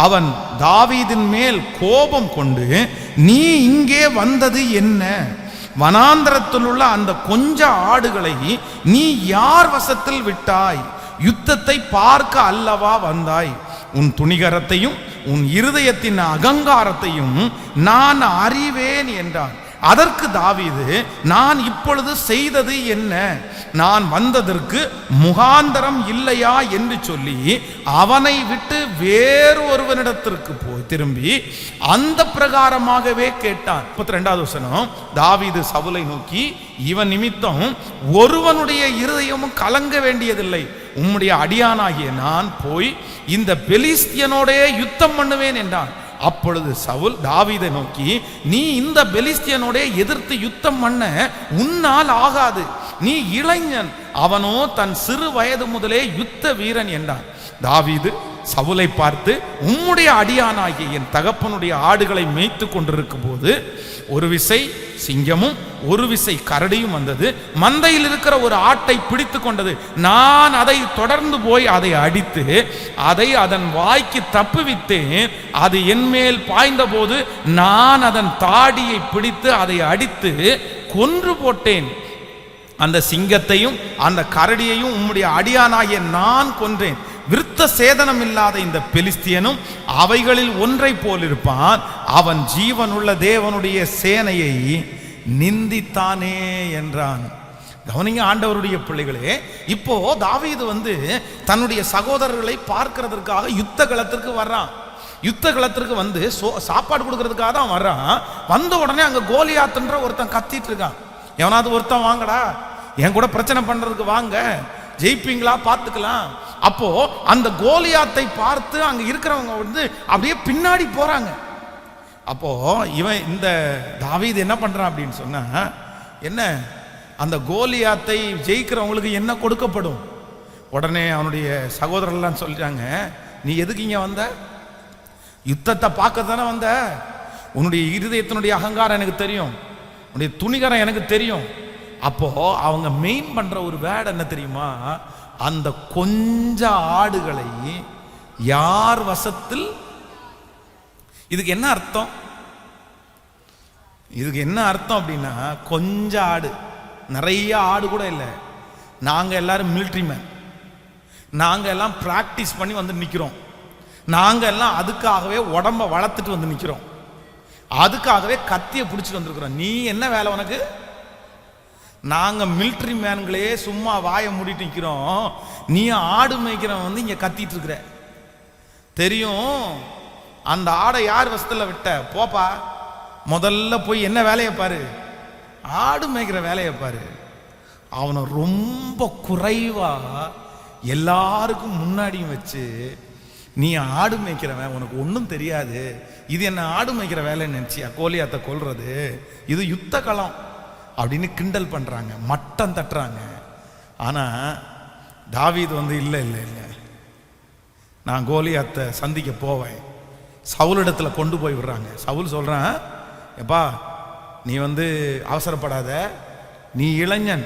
[SPEAKER 1] அவன் தாவீதின் மேல் கோபம் கொண்டு, நீ இங்கே வந்தது என்ன? வனாந்தரத்தில் உள்ள அந்த கொஞ்ச ஆடுகளை நீ யார் வசத்தில் விட்டாய்? யுத்தத்தை பார்க்க அல்லவா வந்தாய்? உன் துணிகரத்தையும் உன் இருதயத்தின் அகங்காரத்தையும் நான் அறிவேன் என்றான். அதற்கு தாவீது, நான் இப்பொழுது செய்தது என்ன? நான் வந்ததற்கு முகாந்தரம் இல்லையா என்று சொல்லி அவனை விட்டு வேறு ஒருவனிடத்திற்கு போய் திரும்பி அந்த பிரகாரமாகவே கேட்டான். 32வது வசனம், தாவீது சவுலை நோக்கி, இவன் நிமித்தம் ஒருவனுடைய இருதயமும் கலங்க வேண்டியதில்லை. உம்முடைய அடியானாகிய நான் போய் இந்த பெலிஸ்தியனோடே யுத்தம் பண்ணுவேன் என்றான். அப்பொழுது சவுல் தாவீதை நோக்கி, நீ இந்த பெலிஸ்தியனோட எதிர்த்து யுத்தம் பண்ண உன்னால் ஆகாது, நீ இளைஞன், அவனோ தன் சிறு வயது முதலே யுத்த வீரன் என்றான். தாவீது சவுலை பார்த்து, உம்முடைய அடியானாகிய என் தகப்பனுடைய ஆடுகளை மேய்த்து கொண்டிருக்கும் போது ஒரு விசை சிங்கமும் ஒரு விசை கரடியும் வந்தது. மந்தையில் இருக்கிற ஒரு ஆட்டை பிடித்து கொண்டது. நான் அதை தொடர்ந்து போய் அதை அடித்து அதை அதன் வாய்க்கு தப்புவித்தேன். அது என் மேல் பாய்ந்த போது நான் அதன் தாடியை பிடித்து அதை அடித்து கொன்று போட்டேன். அந்த சிங்கத்தையும் அந்த கரடியையும் உம்முடைய அடியானாகிய நான் கொன்றேன். விருத்த சேதனம் இல்லாத இந்த பெலிஸ்தியனும் அவைகளில் ஒன்றை போல் இருப்பான். அவன் ஜீவனுள்ள தேவனுடைய சேனையை நிந்தித்தானே என்றான். கவனிங்க ஆண்டவருடைய பிள்ளைகளே, இப்போ தாவீது தன்னுடைய சகோதரர்களை பார்க்கிறதற்காக யுத்த களத்திற்கு வர்றான். யுத்த களத்திற்கு சாப்பாடு கொடுக்கறதுக்காக தான் வர்றான். வந்த உடனே அங்க கோலியாத்ன்ற ஒருத்தன் கத்திட்டு இருக்கான். எவனாவது ஒருத்தன் வாங்கடா, என் கூட பிரச்சனை பண்றதுக்கு வாங்க, ஜெயிப்பீங்களா பார்த்துக்கலாம். அப்போ அந்த கோலியாத்தை பார்த்து அங்க இருக்கிறவங்க அப்படியே பின்னாடி போறாங்க. அப்போ இவன் இந்த தாவீது என்ன பண்றான் அப்படின்னு சொன்னா, என்ன அந்த கோலியாத்தை ஜெயிக்கிறவங்களுக்கு என்ன கொடுக்கப்படும்? உடனே அவனுடைய சகோதரர்லாம் சொல்றாங்க, நீ எதுக்கு இங்க வந்த? யுத்தத்தை பார்க்க தானே வந்த? உன்னுடைய இருதயத்தினுடைய அகங்காரம் எனக்கு தெரியும், உன்னுடைய துணிகரம் எனக்கு தெரியும். அப்போ அவங்க மெயின் பண்ற ஒரு வேர்டு என்ன தெரியுமா? அந்த கொஞ்ச ஆடுகளை யார் வசத்தில். இதுக்கு என்ன அர்த்தம்? இதுக்கு என்ன அர்த்தம் அப்படின்னா, கொஞ்ச ஆடு, நிறைய ஆடு கூட இல்லை. நாங்க எல்லாரும் மிலிட்ரி மேன், நாங்க எல்லாம் பிராக்டிஸ் பண்ணி வந்து நிக்கிறோம். நாங்க எல்லாம் அதுக்காகவே உடம்ப வளர்த்துட்டு வந்து நிக்கிறோம். அதுக்காகவே கத்தியை பிடிச்சிட்டு வந்திருக்கிறோம். நீ என்ன வேலை உனக்கு? நாங்க மிலிட்ரி மேன்களே சும்மா வாயை மூடிட்டு நிக்கிறோம். நீ ஆடு மேய்க்கிறவன் இங்க கத்திட்டு இருக்கிற. தெரியும் அந்த ஆடை யார் வசத்துல விட்ட? போப்பா, முதல்ல போய் என்ன வேலையை பாரு, ஆடு மேய்க்கிற வேலையை பாரு. அவனை ரொம்ப குறைவா எல்லாருக்கும் முன்னாடியும் வச்சு, நீ ஆடு மேய்க்கிறவன், உனக்கு ஒன்றும் தெரியாது, இது என்ன ஆடு மேய்க்கிற வேலைன்னு நினைச்சியா கோலியாத்தை கொல்றது? இது யுத்த களம் அப்படின்னு கிண்டல் பண்றாங்க, மட்டம் தட்டுறாங்க. ஆனா தாவீது இல்லை இல்லை இல்லை, நான் கோலியாத்தை சந்திக்க போவேன். சவுலிடத்துல கொண்டு போய் விடுறாங்க. சவுல் சொல்றான், எப்பா நீ அவசரப்படாத, நீ இளைஞன்,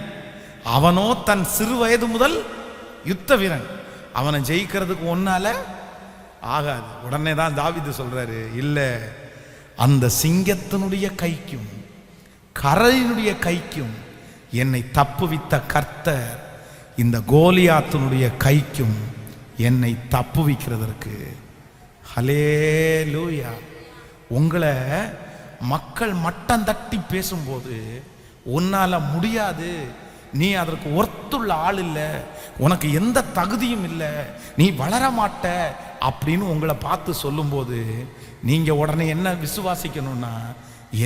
[SPEAKER 1] அவனோ தன் சிறு வயது முதல் யுத்த வீரன், அவனை ஜெயிக்கிறதுக்கு ஒன்னால ஆகாது. உடனே தான் தாவீது சொல்றாரு, இல்ல அந்த சிங்கத்தினுடைய கைக்கும் கரடியினுடைய கைக்கும் என்னை தப்புவித்த கர்த்தர் இந்த கோலியாத்தினுடைய கைக்கும் என்னை தப்புவிக்கிறதற்கு. ஹல்லேலூயா. உங்களை மக்கள் மட்டம் தட்டி பேசும்போது உன்னால முடியாது, நீ அதற்கு ஒர்த்துள்ள ஆள் இல்லை, உனக்கு எந்த தகுதியும் இல்லை, நீ வளர மாட்ட அப்படின்னு உங்களை பார்த்து சொல்லும்போது நீங்க உடனே என்ன விசுவாசிக்கணும்னா,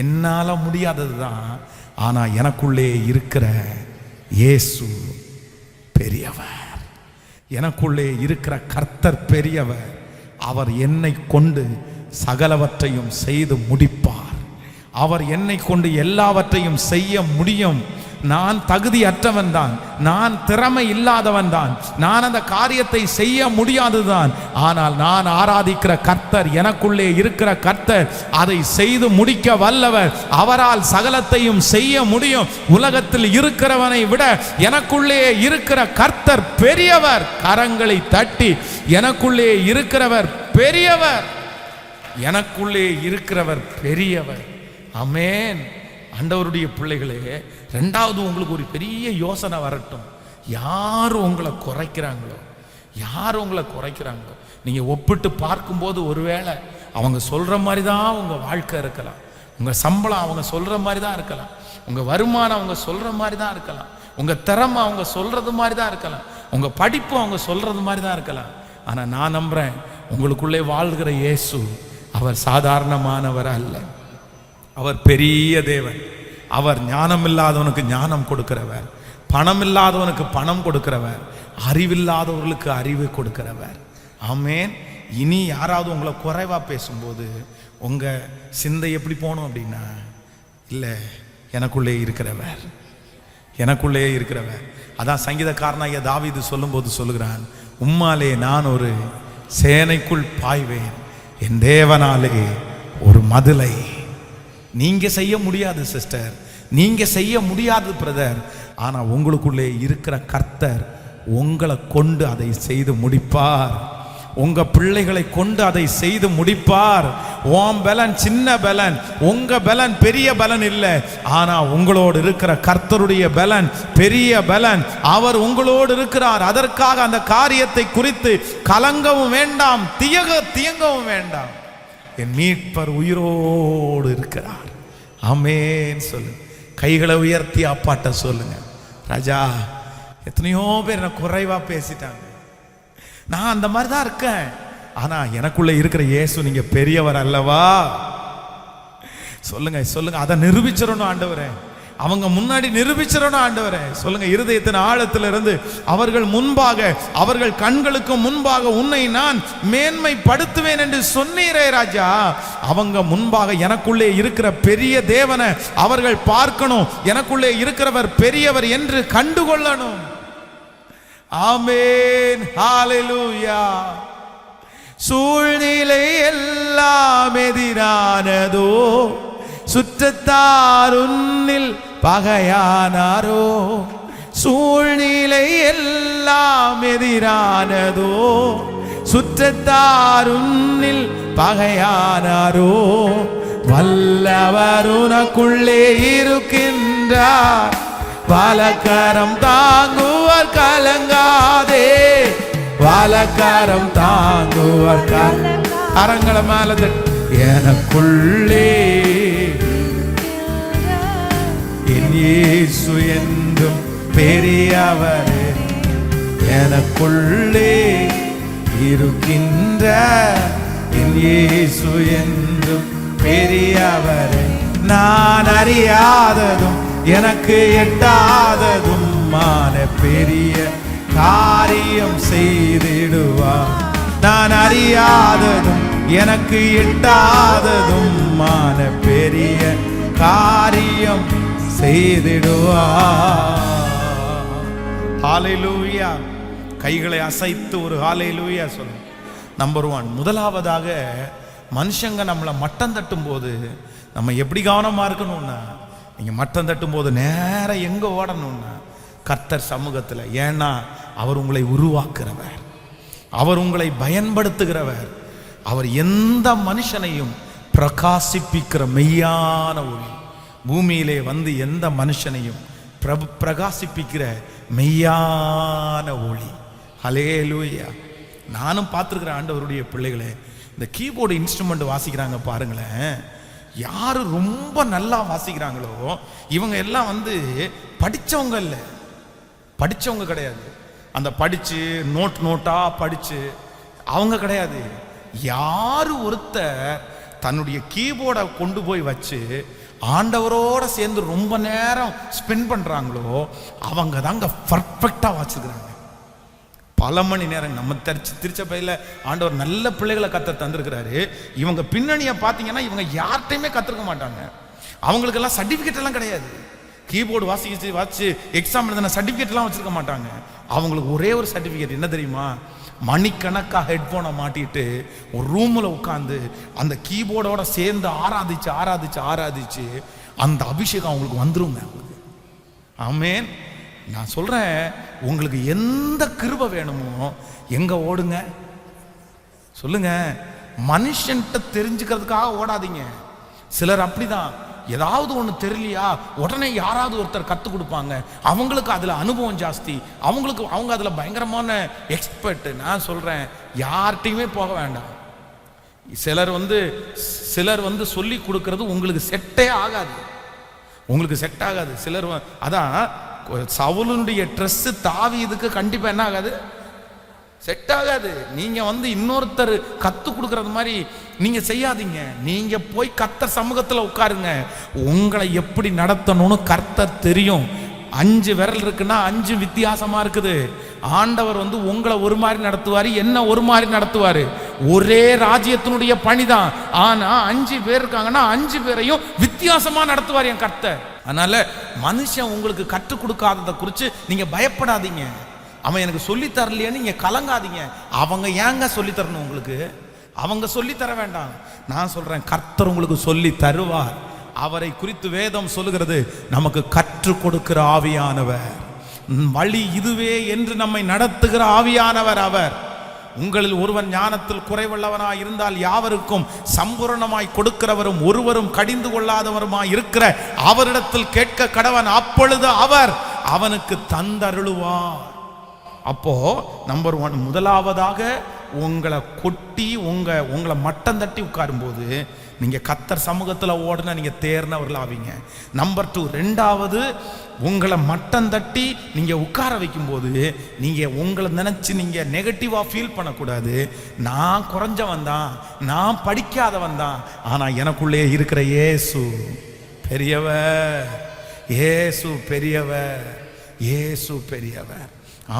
[SPEAKER 1] என்னால முடியாதது தான், ஆனா எனக்குள்ளே இருக்கிற இயேசு பெரியவர், எனக்குள்ளே இருக்கிற கர்த்தர் பெரியவர், அவர் என்னை கொண்டு சகலவற்றையும் செய்து முடிப்பார், அவர் என்னை கொண்டு எல்லாவற்றையும் செய்ய முடியும். நான் தகுதியற்றவன் தான், நான் திறமை இல்லாதவன் தான், நான் அந்த காரியத்தை செய்ய முடியாதுதான். ஆனால் நான் ஆராதிக்கிற கர்த்தர், எனக்குள்ளே இருக்கிற கர்த்தர் அதை செய்து முடிக்க வல்லவர். அவரால் சகலத்தையும் செய்ய முடியும். உலகத்தில் இருக்கிறவனை விட எனக்குள்ளே இருக்கிற கர்த்தர் பெரியவர். கரங்களை தட்டி எனக்குள்ளே இருக்கிறவர் பெரியவர், எனக்குள்ளே இருக்கிறவர் பெரியவர். ஆமென். ஆண்டவருடைய பிள்ளைகளே, ரெண்டாவது உங்களுக்கு ஒரு பெரிய யோசனை வரட்டும். யார் உங்களை குறைக்கிறாங்களோ, யார் உங்களை குறைக்கிறாங்களோ, நீங்க ஒப்பிட்டு பார்க்கும்போது ஒருவேளை அவங்க சொல்ற மாதிரி தான் உங்க வாழ்க்கை இருக்கலாம், உங்க சம்பளம் அவங்க சொல்ற மாதிரி தான் இருக்கலாம், உங்க வருமானம் அவங்க சொல்ற மாதிரி தான் இருக்கலாம், உங்க திறமை அவங்க சொல்றது மாதிரி தான் இருக்கலாம், உங்க படிப்பு அவங்க சொல்றது மாதிரி தான் இருக்கலாம். ஆனா நான் நம்புறேன், உங்களுக்குள்ளே வாழ்கிற இயேசு அவர் சாதாரணமானவர் அல்ல. அவர் பெரிய தேவன். அவர் ஞானம் இல்லாதவனுக்கு ஞானம் கொடுக்கிறவர், பணம் இல்லாதவனுக்கு பணம் கொடுக்கிறவர், அறிவில்லாதவர்களுக்கு அறிவு கொடுக்கிறவர். ஆமென். இனி யாராவது உங்களை குறைவா பேசும்போது உங்க சிந்தை எப்படி போகணும் அப்படின்னா, இல்லை எனக்குள்ளே இருக்கிறவர், எனக்குள்ளே இருக்கிறவர். அதான் சங்கீதக்காரனாகிய தாவீது சொல்லும்போது சொல்லுகிறான், உம்மாலே நான் ஒரு சேனைக்குள் பாய்வேன், என் தேவனாலே ஒரு மதிலை. நீங்க செய்ய முடியாது சிஸ்டர், நீங்க செய்ய முடியாது பிரதர். ஆனா உங்களுக்குள்ளே இருக்கிற கர்த்தர் உங்களை கொண்டு அதை செய்து முடிப்பார். உங்க பிள்ளைகளை கொண்டு அதை செய்து முடிப்பார். உன் பலன் சின்ன பலன், உங்க பலன் பெரிய பலன் இல்லை. ஆனா உங்களோடு இருக்கிற கர்த்தருடைய பலன் பெரிய பலன். அவர் உங்களோடு இருக்கிறார். அதற்காக அந்த காரியத்தை குறித்து கலங்கவும் வேண்டாம், தியங்கவும் வேண்டாம். என் மீட்பர் உயிரோடு இருக்கிறார். ஆமென். சொல்லு, கைகளை உயர்த்தி அப்பாட்ட சொல்லுங்க, ராஜா எத்தனையோ பேர் என்ன குறைவா பேசிட்டாங்க, நான் அந்த மாதிரி தான் இருக்கேன், ஆனா எனக்குள்ள இருக்கிற இயேசு நீங்க பெரியவர் அல்லவா. சொல்லுங்க சொல்லுங்க, அதை நிரூபிச்சிடணும் ஆண்டவரே, அவங்க முன்னாடி நிரூபிச்சிடணும் ஆண்டவரே. சொல்லுங்க, இருதயத்தின் ஆழத்திலிருந்து அவர்கள் முன்பாக, அவர்கள் கண்களுக்கு முன்பாக உன்னை நான் மேன்மைப்படுத்துவேன் என்று சொன்னீரே ராஜா. அவங்க முன்பாக எனக்குள்ளே இருக்கிற பெரிய தேவனை அவர்கள் பார்க்கணும், எனக்குள்ளே இருக்கிறவர் பெரியவர் என்று கண்டுகொள்ளணும். ஆமென். ஹalleluya. சூழ்நிலை எல்லாம் எதிரானதோ, சுற்றத்தார் உன்னில் பகையானாரோ. சூழ்நிலை எல்லாம் எதிரானதோ, சுற்றத்தார் உன்னில் பகையானாரோ. வல்லவர் உனக்குள்ளே இருக்கின்றார், வலக்கரம் தாங்குவர் கலங்காதே, வலக்கரம் தாங்குவர் கரங்களை மேல எனக்குள்ளே என் இயேசு என்றும் பெரியவரே, எனக்குள்ளே இருக்கின்ற என் இயேசு என்றும் பெரியவரே. நான் அறியாததும் எனக்கு எட்டாததும் மான பெரிய காரியம் செய்திடுவார். நான் அறியாததும் எனக்கு எட்டாததும் மான பெரிய காரியம் செய்திடுவார். ஹalleluya. கைகளை அசைத்து ஒரு ஹalleluya சொல்லு. நம்பர் 1, முதலாவதாக மனுஷங்க நம்மளை மட்டம் தட்டும் போது நம்ம எப்படி கவனமா இருக்கணும்னா, நீங்க மட்டம் தட்டும் போது நேரம் எங்க ஓடணும்னா கர்த்தர் சமூகத்தில். ஏன்னா அவர் உங்களை உருவாக்குறவர், அவர் உங்களை பயன்படுத்துகிறவர், அவர் எந்த மனுஷனையும் பிரகாசிப்பிக்கிற மெய்யான ஒளி. பூமியிலே வந்து எந்த மனுஷனையும் பிரகாசிப்பிக்கிற மெய்யான ஒளி. ஹல்லேலூயா. நானும் பார்த்துருக்கிறேன் ஆண்டவருடைய பிள்ளைகளே, இந்த கீபோர்டு இன்ஸ்ட்ருமெண்ட் வாசிக்கிறாங்க பாருங்களேன், யாரு ரொம்ப நல்லா வாசிக்கிறாங்களோ இவங்க எல்லாம் வந்து படிச்சவங்க இல்லை, படிச்சவங்க கிடையாது. அந்த படிச்சு நோட்டா படிச்சு அவங்க கிடையாது. யாரு ஒருத்தர் தன்னுடைய கீபோர்டை கொண்டு போய் வச்சு ஆண்டவரோட சேர்ந்து ரொம்ப நேரம் ஸ்பெண்ட் பண்றாங்களோ அவங்க தாங்க பர்ஃபெக்டா வாசிக்கிறாங்க. பல மணி நேரம் நம்ம திருச்சபையில் ஆண்டவர் நல்ல பிள்ளைகளை கத்த தந்திருக்கிறாரு. இவங்க பின்னணியை பார்த்தீங்கன்னா இவங்க யார்கிட்டையுமே கற்றுக்க மாட்டாங்க. அவங்களுக்கெல்லாம் சர்டிஃபிகேட் எல்லாம் கிடையாது. கீபோர்டு வாசிச்சு எக்ஸாம் எழுதின சர்டிஃபிகேட்லாம் வச்சிருக்க மாட்டாங்க. அவங்களுக்கு ஒரே ஒரு சர்டிஃபிகேட் என்ன தெரியுமா? மணிக்கணக்காக ஹெட்ஃபோனை மாட்டிட்டு ஒரு ரூமில் உட்காந்து அந்த கீபோர்டோட சேர்ந்து ஆராதிச்சு அந்த அபிஷேகம் அவங்களுக்கு வந்துருங்க. ஆமென். நான் சொல்றேன், உங்களுக்கு எந்த கிருபை வேணுமோ எங்க ஓடுங்க சொல்லுங்க. மனுஷன்ட்ட தெரிஞ்சுக்கிறதுக்காக ஓடாதீங்க. சிலர் அப்படிதான், ஏதாவது ஒன்று தெரியலையா உடனே யாராவது ஒருத்தர் கற்றுக் கொடுப்பாங்க. அவங்களுக்கு அதில் அனுபவம் ஜாஸ்தி, அவங்க அதில் பயங்கரமான எக்ஸ்பர்ட். நான் சொல்கிறேன், யார்கிட்டையுமே போக வேண்டாம். சிலர் வந்து சொல்லி கொடுக்கறது உங்களுக்கு செட்டே ஆகாது, உங்களுக்கு செட் ஆகாது. சிலர் அதான் சவுலுடைய ட்ரெஸ் தாவீதுக்கு கண்டிப்பாக என்ன ஆகாது, செட் ஆகாது. நீங்க வந்து இன்னொருத்தர் கத்து கொடுக்கறது மாதிரி நீங்க செய்யாதீங்க. நீங்க போய் கர்த்தர் சமூகத்துல உட்காருங்க. உங்களை எப்படி நடத்தணும்னு கர்த்தர் தெரியும். 5 விரல் இருக்குன்னா 5 வித்தியாசமா இருக்குது. ஆண்டவர் வந்து உங்களை ஒரு மாதிரி நடத்துவாரு, என்ன ஒரு மாதிரி நடத்துவாரு. ஒரே ராஜ்யத்தினுடைய பணிதான், ஆனா 5 பேர் இருக்காங்கன்னா 5 பேரையும் வித்தியாசமா நடத்துவார் என் கர்த்தர். அதனால மனுஷன் உங்களுக்கு கற்றுக் கொடுக்காததை குறித்து நீங்க பயப்படாதீங்க. அவன் எனக்கு சொல்லி தரலையேன்னு நீங்க கலங்காதீங்க. அவங்க ஏங்க சொல்லி தரணும் உங்களுக்கு? அவங்க சொல்லி தர வேண்டாம். நான் சொல்றேன், கர்த்தர் உங்களுக்கு சொல்லி தருவார். அவரை குறித்து வேதம் சொல்லுகிறது, நமக்கு கற்றுக் கொடுக்கிற ஆவியானவர், வழி இதுவே என்று நம்மை நடத்துகிற ஆவியானவர் அவர். உங்களில் ஒருவன் ஞானத்தில் குறைவுள்ளவனாய் இருந்தால் யாவருக்கும் சம்பூரணமாய் கொடுக்கிறவரும் ஒருவரும் கடிந்து கொள்ளாதவருமாய் இருக்கிற அவரிடத்தில் கேட்க கடவன், அப்பொழுது அவர் அவனுக்கு தந்தருளுவார். அப்போ நம்பர் 1, முதலாவதாக உங்களை கொட்டி உங்களை மட்டம் தட்டி உட்காரும் போது நீங்க கர்த்தர் சமூகத்தில் ஓடுனா நீங்க தேர்னவர்கள் ஆவீங்க. நம்பர் 2, ரெண்டாவது உங்களை மட்டம் தட்டி நீங்க உட்கார வைக்கும் போது நீங்க உங்களை நினைச்சு நீங்க நெகட்டிவா ஃபீல் பண்ணக்கூடாது. நான் குறைஞ்சவன் தான், நான் படிக்காதவன் தான், ஆனா எனக்குள்ளே இருக்கிற இயேசு பெரியவர், இயேசு பெரியவர், இயேசு பெரியவர்.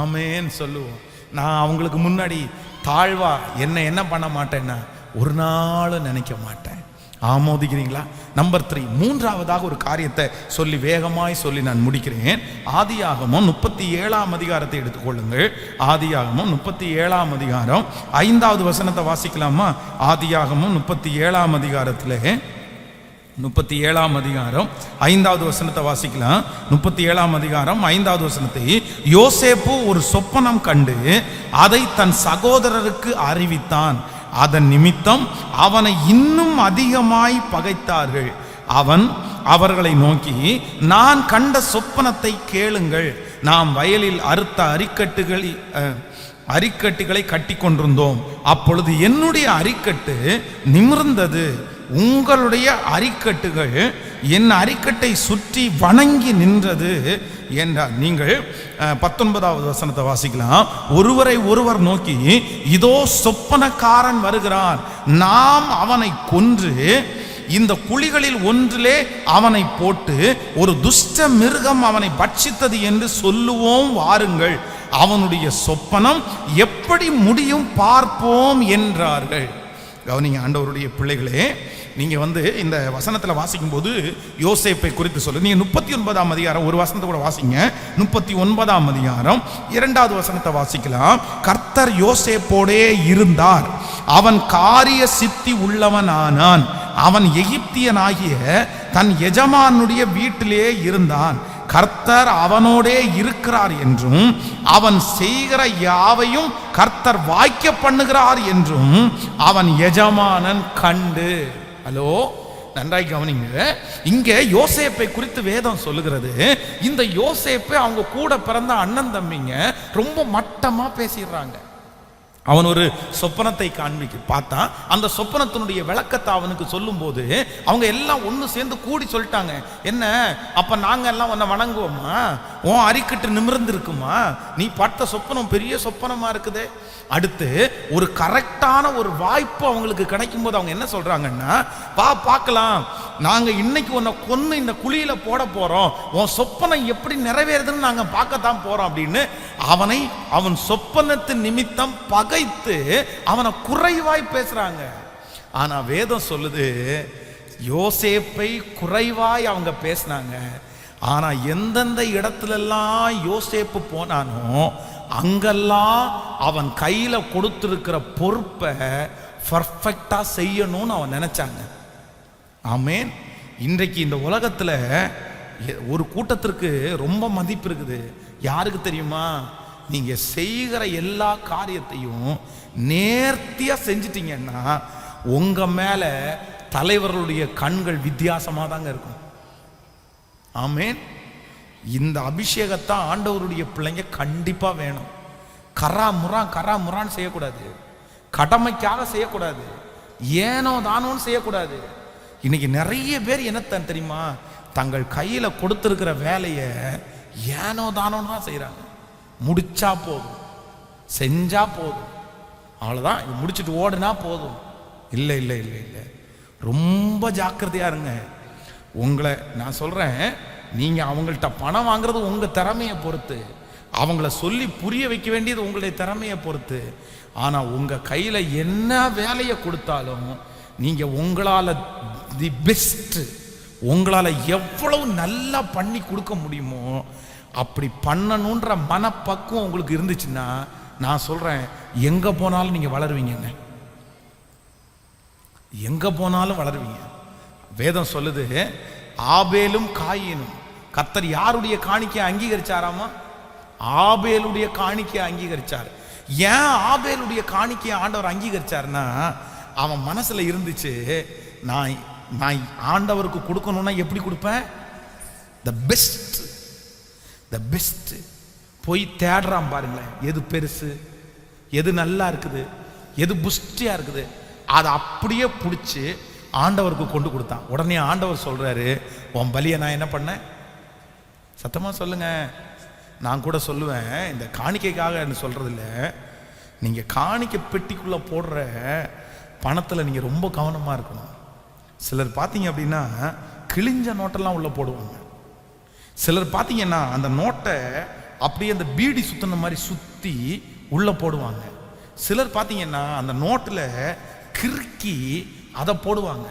[SPEAKER 1] ஆமேன்னு சொல்லுவோம். நான் அவங்களுக்கு முன்னாடி தாழ்வா என்ன பண்ண மாட்டேன்னா ஒரு நாளும் நினைக்க மாட்டேன். ஆமோதிக்கிறீங்களா? நம்பர் 3, மூன்றாவதாக ஒரு காரியத்தை சொல்லி வேகமாய் சொல்லி நான் முடிக்கிறேன். ஆதியாகமம் 37ஆம் அதிகாரத்தை எடுத்துக்கொள்ளுங்கள். ஆதியாகமம் 37ஆம் அதிகாரம் 5வது வசனத்தை வாசிக்கலாமா? ஆதியாகமம் 37ஆம் அதிகாரத்தில் 37ஆம் அதிகாரம் 5வது வசனத்தை வாசிக்கலாம். 37ஆம் அதிகாரம் 5வது வசனத்தை, யோசேப்பு ஒரு சொப்பனம் கண்டு அதை தன் சகோதரருக்கு அறிவித்தான். அதன் நிமித்தம் அவனை இன்னும் அதிகமாய் பகைத்தார்கள். அவன் அவர்களை நோக்கி, நான் கண்ட சொப்பனத்தை கேளுங்கள். நாம் வயலில் அறுத்த அரிக்கட்டுகளை கட்டி கொண்டிருந்தோம். அப்பொழுது என்னுடைய அரிக்கட்டு நிமிர்ந்தது, உங்களுடைய அரிக்கட்டுகள் என் அரிக்கட்டை சுற்றி வணங்கி நின்றது என்றார். நீங்கள் 19வது வசனத்தை வாசிக்கலாம். ஒருவரை ஒருவர் நோக்கி, இதோ சொப்பனக்காரன் வருகிறான், நாம் அவனை கொன்று இந்த குழிகளில் ஒன்றிலே அவனை போட்டு ஒரு துஷ்ட மிருகம் அவனை பட்சித்தது என்று சொல்லுவோம், வாருங்கள், அவனுடைய சொப்பனம் எப்படி முடியும் பார்ப்போம் என்றார்கள். கவனிங்க ஆண்டவருடைய பிள்ளைகளே, நீங்க வந்து இந்த வசனத்தில் வாசிக்கும் போது யோசேப்பை குறித்து சொல்லு. நீங்க 39ஆம் அதிகாரம் ஒரு வசனத்தை கூட வாசிங்க. 39ஆம் அதிகாரம் 2வது வசனத்தை வாசிக்கலாம். கர்த்தர் யோசேப்போடே இருந்தார், அவன் காரிய சித்தி உள்ளவன் ஆனான், அவன் எகிப்தியனாகிய தன் எஜமானுடைய வீட்டிலே இருந்தான். கர்த்தர் அவனோடே இருக்கிறார் என்றும் அவன் செய்கிற யாவையும் கர்த்தர் வாய்க்க பண்ணுகிறார் என்றும் அவன் எஜமானன் கண்டு. ஹலோ, நன்றாய் கவனிங்க. இங்க யோசேப்பை குறித்து வேதம் சொல்லுகிறது. இந்த யோசேப்பை அவங்க கூட பிறந்த அண்ணன் தம்பிங்க ரொம்ப மட்டமா பேசிடுறாங்க. அவன் ஒரு சொப்பனத்தை காண்பிக்க பார்த்தான். அந்த சொப்பனத்தினுடைய விளக்கத்தை அவனுக்கு சொல்லும் போது அவங்க எல்லாம் ஒன்று சேர்ந்து கூடி சொல்லிட்டாங்க, என்ன அப்ப நாங்க எல்லாம் உன்னை வணங்குவோமா? உன் அரிக்கட்டு நிமிர்ந்து இருக்குமா? நீ பார்த்த சொப்பனம் பெரிய சொப்பனமா இருக்குது. அடுத்து ஒரு கரெக்டான ஒரு வாய்ப்பு அவங்களுக்கு கிடைக்கும் போது அவங்க என்ன சொல்றாங்கன்னா, வா பார்க்கலாம், நாங்க இன்னைக்கு உன்னை கொன்னு இந்த குழியில போட போறோம், உன் சொப்பனம் எப்படி நிறைவேறுதுன்னு நாங்க பார்க்கத்தான் போறோம் அப்படின்னு அவன் சொப்பனத்தின் நிமித்தம் பகைத்து அவனை குறைவாய் பேசுறாங்க. ஆனா வேதம் சொல்லுது, யோசேப்பை குறைவாய் அவங்க பேசினாங்க, ஆனா எந்தெந்த இடத்துலெல்லாம் யோசேப்பு போனானோ அங்கெல்லாம் அவன் கையில கொடுத்திருக்கிற பொறுப்பை பர்ஃபெக்டா செய்யணும்னு அவன் நினைச்சாங்க. ஆமென். இன்றைக்கு இந்த உலகத்துல ஒரு கூட்டத்திற்கு ரொம்ப மதிப்பு இருக்குது. யாருக்கு தெரியுமா? நீங்க செய்கிற எல்லா காரியத்தையும் நேர்த்தியா செஞ்சிட்டீங்கன்னா உங்க மேல தலைவர்களுடைய கண்கள் வித்தியாசமா தாங்க இருக்கும். ஆமென். இந்த அபிஷேகத்தான் ஆண்டவருடைய பிள்ளைங்க கண்டிப்பா வேணும். கரா முரான்னு செய்யக்கூடாது, கடமைக்காக செய்யக்கூடாது, ஏனோ தானோன்னு செய்யக்கூடாது. இன்னைக்கு நிறைய பேர் என்னத்தான் தெரியுமா? தங்கள் கையில கொடுத்திருக்கிற வேலையை ஏனோ தானோன்னு தான் செய்யறாங்க. முடிச்சா போதும், செஞ்சா போதும், அவ்வளவுதான், முடிச்சுட்டு ஓடுனா போதும். இல்லை இல்லை இல்லை இல்லை, ரொம்ப ஜாக்கிரதையா இருங்க. உங்களை நான் சொல்றேன், நீங்க அவங்கள்ட்ட பணம் வாங்குறது உங்க திறமையை பொறுத்து, அவங்கள சொல்லி புரிய வைக்க வேண்டியது உங்களுடைய திறமையை பொறுத்து. ஆனா உங்க கையில என்ன வேலையை கொடுத்தாலும் நீங்க உங்களால தி பெஸ்ட், உங்களால எவ்வளவு நல்லா பண்ணி கொடுக்க முடியுமோ அப்படி பண்ணணுன்ற மனப்பக்குவம் உங்களுக்கு இருந்துச்சுன்னா நான் சொல்றேன், எங்க போனாலும் நீங்க வளருவீங்க, எங்க போனாலும் வளருவீங்க. வேதம் சொல்லுது, ஆபேலும் காயினும் கர்த்தர் யாருடைய காணிக்கையை அங்கீகரிச்சாராமா? ஆபேலுடைய காணிக்கையை அங்கீகரிச்சார். ஏன் ஆபேலுடைய காணிக்கையை ஆண்டவர் அங்கீகரிச்சார்னா, அவன் மனசுல இருந்துச்சு, நான் ஆண்டவருக்கு கொடுக்கணும்னா எப்படி கொடுப்பேன்? The best, the best. போய் தேடுறான் பாருங்களேன், எது பெருசு, எது நல்லா இருக்குது, எது புஷ்டியா இருக்குது, அதை அப்படியே பிடிச்சி ஆண்டவருக்கு கொண்டு கொடுத்தான். உடனே ஆண்டவர் சொல்றாரு, உன் பலியை நான் என்ன பண்ணேன்? சத்தமா சொல்லுங்க. நான் கூட சொல்லுவேன், இந்த காணிக்கைக்காக சொல்றது இல்லை, நீங்க காணிக்கை பெட்டிக்குள்ள போடுற பணத்துல நீங்க ரொம்ப கவனமா இருக்கணும். சிலர் பார்த்தீங்க அப்படின்னா கிழிஞ்ச நோட்டெல்லாம் உள்ள போடுவாங்க. சிலர் பார்த்தீங்கன்னா அந்த நோட்டை அப்படியே அந்த பீடி சுத்தின மாதிரி சுத்தி உள்ள போடுவாங்க. சிலர் பார்த்தீங்கன்னா அந்த நோட்டில் கிறுக்கி அதை போடுவாங்க.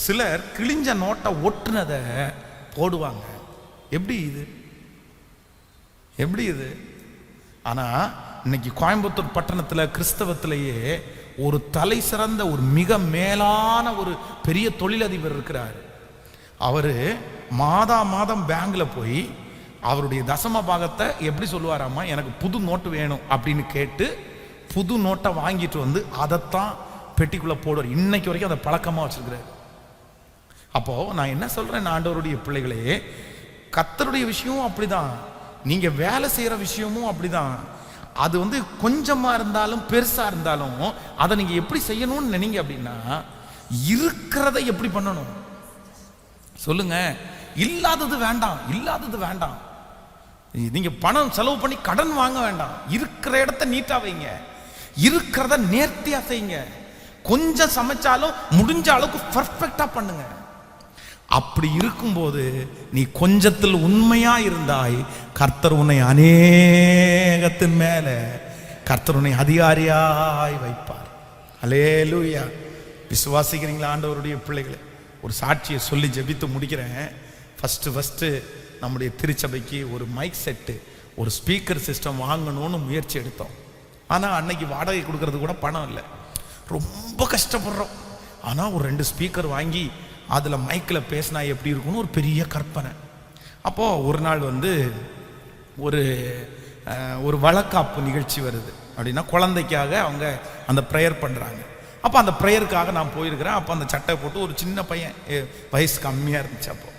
[SPEAKER 1] சிலர் கிழிஞ்ச நோட்டை ஒட்டுனதை போடுவாங்க. எப்படி இது, எப்படி இது? ஆனா இன்னைக்கு கோயம்புத்தூர் பட்டணத்தில் கிறிஸ்தவத்திலேயே ஒரு தலை சிறந்த ஒரு மிக மேலான ஒரு பெரிய தொழிலதிபர் இருக்கிறார். அவரு மாதம் பேங்க்ல போய் அவருடைய தசம பாகத்தை எப்படி சொல்லுவாராமா, எனக்கு புது நோட்டு வேணும் அப்படின்னு கேட்டு புது நோட்டை வாங்கிட்டு வந்து அதைத்தான் பெட்டிக்குள்ள போடுவார். இன்னைக்கு வரைக்கும் அதை பழக்கமா வச்சிருக்கிறார். அப்போ நான் என்ன சொல்றேன், ஆண்டவருடைய பிள்ளைகளே, கர்த்தருடைய விஷயமும் அப்படிதான், நீங்க வேலை செய்யற விஷயமும் அப்படிதான். அது கொஞ்சமா இருந்தாலும் பெருசா இருந்தாலும் அதை நீங்க எப்படி செய்யணும்னு நினைங்க அப்படின்னா, இருக்கிறத எப்படி பண்ணணும் சொல்லுங்க. இல்லாதது வேண்டாம், இல்லாதது வேண்டாம். நீங்க பணம் செலவு பண்ணி கடன் வாங்க வேண்டாம். இருக்கிற இடத்த நீட்டா வைங்க, இருக்கிறத நேர்த்தியா செய்யுங்க. கொஞ்சம் சமைச்சாலும் முடிஞ்ச அளவுக்கு பர்ஃபெக்டா பண்ணுங்க. அப்படி இருக்கும்போது நீ கொஞ்சத்தில் உண்மையா இருந்தாய், கர்த்தர் உன்னை அநேகத்தின் மேல கர்த்தர் உன்னை அதிகாரியாய் வைப்பார். அல்லேலூயா. விசுவாசிக்கிறீங்களா ஆண்டவருடைய பிள்ளைகளை? ஒரு சாட்சியை சொல்லி ஜெபித்து முடிக்கிறேன். ஃபர்ஸ்ட் நம்முடைய திருச்சபைக்கு ஒரு மைக் செட்டு, ஒரு ஸ்பீக்கர் சிஸ்டம் வாங்கணும்னு முயற்சி எடுத்தோம். ஆனால் அன்னைக்கு வாடகை கொடுக்கறது கூட பணம் இல்லை, ரொம்ப கஷ்டப்படுறோம். ஆனால் ஒரு 2 ஸ்பீக்கர் வாங்கி அதில் மைக்கில் பேசினா எப்படி இருக்குன்னு ஒரு பெரிய கற்பனை. அப்போது ஒரு நாள் ஒரு வழக்காப்பு நிகழ்ச்சி வருது. அப்படின்னா குழந்தைக்காக அவங்க அந்த ப்ரேயர் பண்ணுறாங்க. அப்போ அந்த ப்ரேயருக்காக நான் போயிருக்கிறேன். அப்போ அந்த சட்டை போட்டு ஒரு சின்ன பையன், வயசு கம்மியாக இருந்துச்சு. அப்போது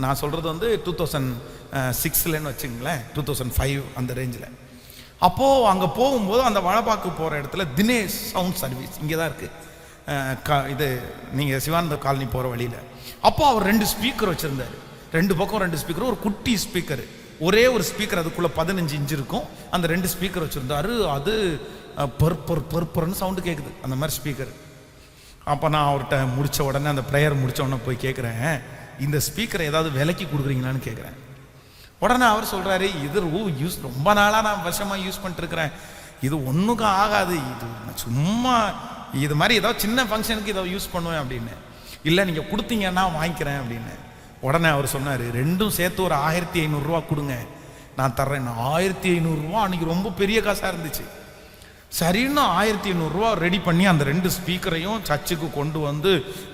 [SPEAKER 1] நான் சொல்கிறது 2006லன்னு வச்சுங்களேன், 2005 அந்த ரேஞ்சில். அப்போது அங்கே போகும்போது அந்த வழப்பாக்கு போகிற இடத்துல தினேஷ் சவுண்ட் சர்வீஸ் இங்கே தான் இருக்குது, இது நீங்கள் சிவானந்த காலனி போகிற வழியில். அப்போ அவர் 2 ஸ்பீக்கர் வச்சுருந்தார், 2 பக்கம் 2 ஸ்பீக்கர், ஒரு குட்டி ஸ்பீக்கர், ஒரே ஒரு ஸ்பீக்கர், அதுக்குள்ளே 15 இன்ச் இருக்கும். அந்த 2 ஸ்பீக்கர் வச்சுருந்தாரு. அது பொறுப்பொருன்னு சவுண்டு கேட்குது, அந்த மாதிரி ஸ்பீக்கர். அப்போ நான் அவர்கிட்ட முடித்த உடனே, அந்த ப்ரேயர் முடித்த உடனே போய் கேட்குறேன், இந்த ஸ்பீக்கரை ஏதாவது விலைக்கு கொடுக்குறீங்களான்னு கேட்குறேன். உடனே அவர் சொல்கிறாரு, இது ரொம்ப நாளாக நான் வருஷமாக யூஸ் பண்ணிட்டுருக்கிறேன், இது ஒன்றுக்கும் ஆகாது, இது சும்மா இது மாதிரி ஏதாவது சின்ன ஃபங்க்ஷனுக்கு ஏதோ யூஸ் பண்ணுவேன் அப்படின்னு. இல்லை நீங்கள் கொடுத்தீங்கன்னா வாங்கிக்கிறேன் அப்படின்னு. உடனே அவர் சொன்னார், ரெண்டும் சேர்த்து ஒரு 1500 ரூபா கொடுங்க, நான் தர்றேன். 1500 ரூபா அன்னைக்கு ரொம்ப பெரிய காசாக இருந்துச்சு. சரின்னு 1500 ரூபா ரெடி பண்ணி அந்த 2 ஸ்பீக்கரையும் சர்ச்சுக்கு கொண்டு வந்து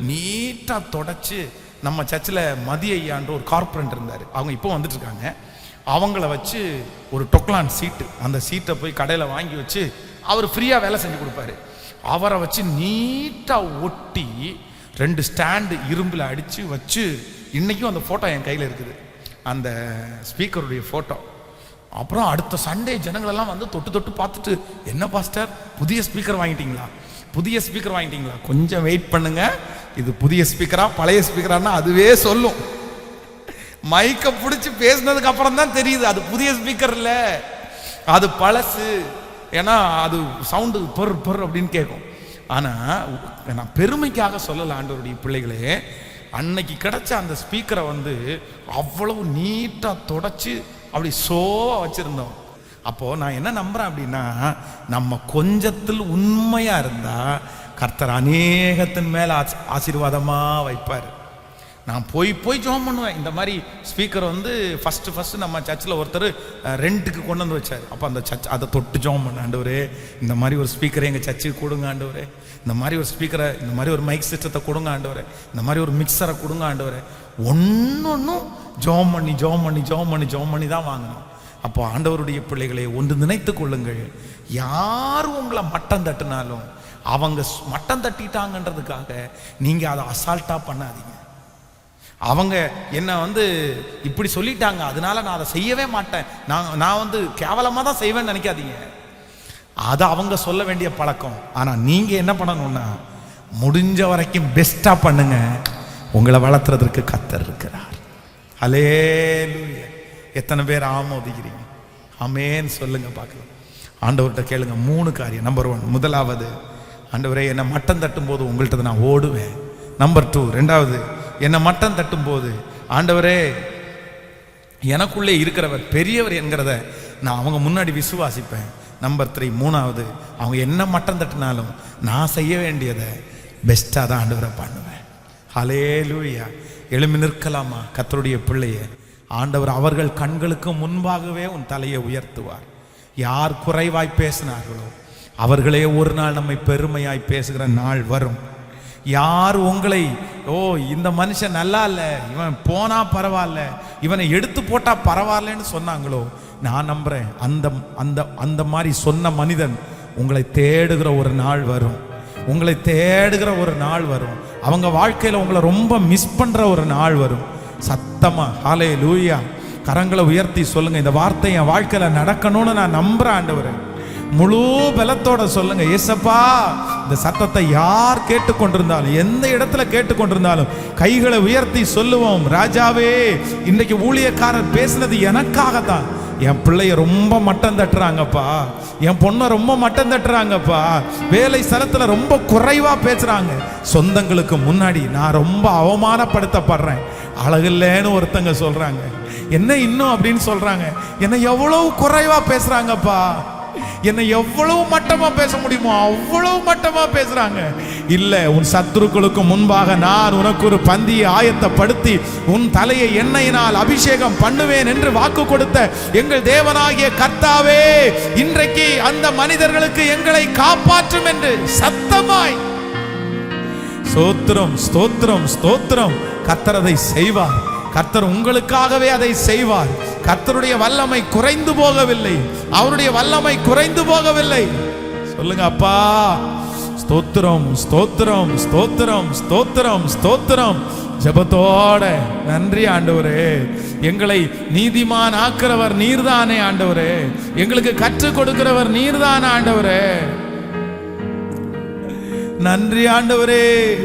[SPEAKER 1] நீட்டாக தொடச்சி, நம்ம சர்ச்சில் மதிய ஐயான்ற ஒரு கார்பரேட்டர் இருந்தார், அவங்க இப்போ வந்துட்டு இருக்காங்க, அவங்கள வச்சு ஒரு டொக்லான் சீட்டு, அந்த சீட்டை போய் கடையில் வாங்கி வச்சு அவர் ஃப்ரீயாக வேலை செஞ்சு கொடுப்பாரு. அவரை வச்சு நீட்டாக ஒட்டி 2 ஸ்டாண்டு இரும்பில் அடித்து வச்சு, இன்றைக்கும் அந்த ஃபோட்டோ என் கையில் இருக்குது, அந்த ஸ்பீக்கருடைய ஃபோட்டோ. அப்புறம் அடுத்த சண்டே ஜனங்களெல்லாம் வந்து தொட்டு தொட்டு பார்த்துட்டு, என்ன பாஸ்டர் புதிய ஸ்பீக்கர் வாங்கிட்டீங்களா, புதிய ஸ்பீக்கர் வாங்கிட்டீங்களா? கொஞ்சம் வெயிட் பண்ணுங்க, இது புதிய ஸ்பீக்கரா பழைய ஸ்பீக்கரானா அதுவே சொல்லும். மைக்கை பிடிச்சி பேசினதுக்கு அப்புறம் தான் தெரியுது அது புதிய ஸ்பீக்கர் இல்லை, அது பழசு. ஏன்னா அது சவுண்டு பொர் பொர் அப்படின்னு கேட்கும். ஆனால் நான் பெருமைக்காக சொல்லலை ஆண்டவருடைய பிள்ளைகளே, அன்னைக்கு கிடைச்ச அந்த ஸ்பீக்கரை வந்து அவ்வளவு நீட்டாக தொடச்சி அப்படி சோவா வச்சிருந்தோம். அப்போ நான் என்ன நம்புறேன் அப்படின்னா, நம்ம கொஞ்சத்தில் உண்மையா இருந்தா கர்த்தர் அநேகத்தின் மேல ஆசீர்வாதமா வைப்பார். நான் போய் போய் ஜெபம் பண்ணுவேன். இந்த மாதிரி ஸ்பீக்கர் வந்து ஃபர்ஸ்ட் நம்ம சர்ச்சில் ஒருத்தர் ரெண்ட்டுக்கு கொண்டு வந்து வச்சார். அப்போ அந்த சர்ச் அதை தொட்டு ஜெபம் பண்ண, ஆண்டவரே இந்த மாதிரி ஒரு ஸ்பீக்கரை எங்கள் சர்ச்சுக்கு கொடுங்க ஆண்டவரே, இந்த மாதிரி ஒரு ஸ்பீக்கரை, இந்த மாதிரி ஒரு மைக் சிஸ்டத்தை கொடுங்க ஆண்டவரே, இந்த மாதிரி ஒரு மிக்சரை கொடுங்க ஆண்டவரே. ஒன்னொன்னும் ஜெபம் பண்ணி ஜெபம் பண்ணி ஜெபம் பண்ணி ஜெபம் பண்ணி தான் வாங்கணும். அப்போ ஆண்டவருடைய பிள்ளைகளை ஒன்று நினைத்து கொள்ளுங்கள், யார் உங்களை மட்டம் தட்டினாலும் அவங்க மட்டம் தட்டிட்டாங்கன்றதுக்காக நீங்க அதை அசால்ட்டா பண்ணாதீங்க. அவங்க என்ன வந்து இப்படி சொல்லிட்டாங்க அதனால நான் அதை செய்யவே மாட்டேன், நான் வந்து கேவலமாக தான் செய்வேன்னு நினைக்காதீங்க. அது அவங்க சொல்ல வேண்டிய பழக்கம். ஆனால் நீங்க என்ன பண்ணணும்னா முடிஞ்ச வரைக்கும் பெஸ்டா பண்ணுங்க, உங்களை வளர்த்துறதுக்கு கர்த்தர் இருக்கிறார். ஹல்லேலூயா. எத்தனை பேர் ஆமோதிக்கிறீங்க? ஆமென் சொல்லுங்க பார்க்கலாம். ஆண்டவர்கிட்ட கேளுங்க 3 காரியம். நம்பர் 1, முதலாவது, ஆண்டவரே என்னை மட்டம் தட்டும் போது உங்கள்கிட்ட நான் ஓடுவேன். நம்பர் 2, ரெண்டாவது, என்னை மட்டம் தட்டும் போது ஆண்டவரே எனக்குள்ளே இருக்கிறவர் பெரியவர் என்கிறத நான் அவங்க முன்னாடி விசுவாசிப்பேன். நம்பர் 3, மூணாவது, அவங்க என்ன மட்டம் தட்டினாலும் நான் செய்ய வேண்டியதை பெஸ்ட்டாக தான் ஆண்டவரை பண்ணுவேன். ஹல்லேலூயா. எழும்பி நிற்கலாமா கர்த்தருடைய பிள்ளையே? ஆண்டவர் அவர்கள் கண்களுக்கு முன்பாகவே உன் தலையை உயர்த்துவார். யார் குறைவாய் பேசினார்களோ அவர்களே ஒரு நாள் நம்மை பெருமையாய் பேசுகிற நாள் வரும். யார் உங்களை இந்த மனுஷன் நல்லா இல்லை, இவன் போனா பரவாயில்ல, இவனை எடுத்து போட்டா பரவாயில்லன்னு சொன்னாங்களோ, நான் நம்புறேன் அந்த அந்த அந்த மாதிரி சொன்ன மனிதன் உங்களை தேடுகிற ஒரு நாள் வரும். உங்களை தேடுகிற ஒரு நாள் வரும். அவங்க வாழ்க்கையில் உங்களை ரொம்ப மிஸ் பண்ற ஒரு நாள் வரும். சத்தமா ஹல்லேலூயா கரங்களை உயர்த்தி சொல்லுங்க, இந்த வார்த்தை என் வாழ்க்கையில நடக்கணும்னு நான் நம்புறேன் ஆண்டவரே. முழு பலத்தோட சொல்லுங்க, ஏசப்பா இந்த சத்தத்தை யார் கேட்டுக்கொண்டிருந்தாலும் எந்த இடத்துல கேட்டுக்கொண்டிருந்தாலும் கைகளை உயர்த்தி சொல்லுவோம், ராஜாவே இன்றைக்கு ஊழியக்காரர் பேசினது எனக்காகத்தான். என் பிள்ளைய ரொம்ப மட்டம் தட்டுறாங்கப்பா, என் பொண்ணை ரொம்ப மட்டம் தட்டுறாங்கப்பா, வேலை ஸ்தலத்துல ரொம்ப குறைவா பேசுறாங்க, சொந்தங்களுக்கு முன்னாடி நான் ரொம்ப அவமானப்படுத்தப்படுறேன், அழகில்லைன்னு ஒருத்தங்க சொல்றாங்க, என்ன இன்னும் அப்படின்னு சொல்றாங்க, என்ன எவ்வளவு குறைவா பேசுறாங்கப்பா, என்னை எவ்வளவு மட்டமா பேச முடியுமோ அவ்வளவு மட்டமா பேசுறாங்க. இல்ல, உன் சத்துருக்களுக்கு முன்பாக நான் உனக்கு ஒரு பந்தியை ஆயத்தப்படுத்தி உன் தலையை எண்ணெயினால் அபிஷேகம் பண்ணுவேன் என்று வாக்கு கொடுத்த எங்கள் தேவனாகிய கர்த்தாவே, இன்றைக்கு அந்த மனிதர்களுக்கு எங்களை காப்பாற்றும் என்று சத்தமாய் ஸ்தோத்திரம் ஸ்தோத்திரம் ஸ்தோத்திரம். கர்த்தர் அதை செய்வார். கர்த்தர் உங்களுக்காகவே அதை செய்வார். கர்த்தருடைய வல்லமை குறைந்து போகவில்லை, அவருடைய வல்லமை குறைந்து போகவில்லை. சொல்லுங்க, அப்பா ஸ்தோத்திரம் ஸ்தோத்திரம் ஸ்தோத்திரம் ஸ்தோத்திரம் ஸ்தோத்திரம். ஜெபத்தோட நன்றி ஆண்டவரே, எங்களை நீதிமான் ஆக்கிறவர் நீர்தானே ஆண்டவரே, எங்களுக்கு கற்றுக் கொடுக்கிறவர் நீர்தானே ஆண்டவரே. நன்றி ஆண்டவரே,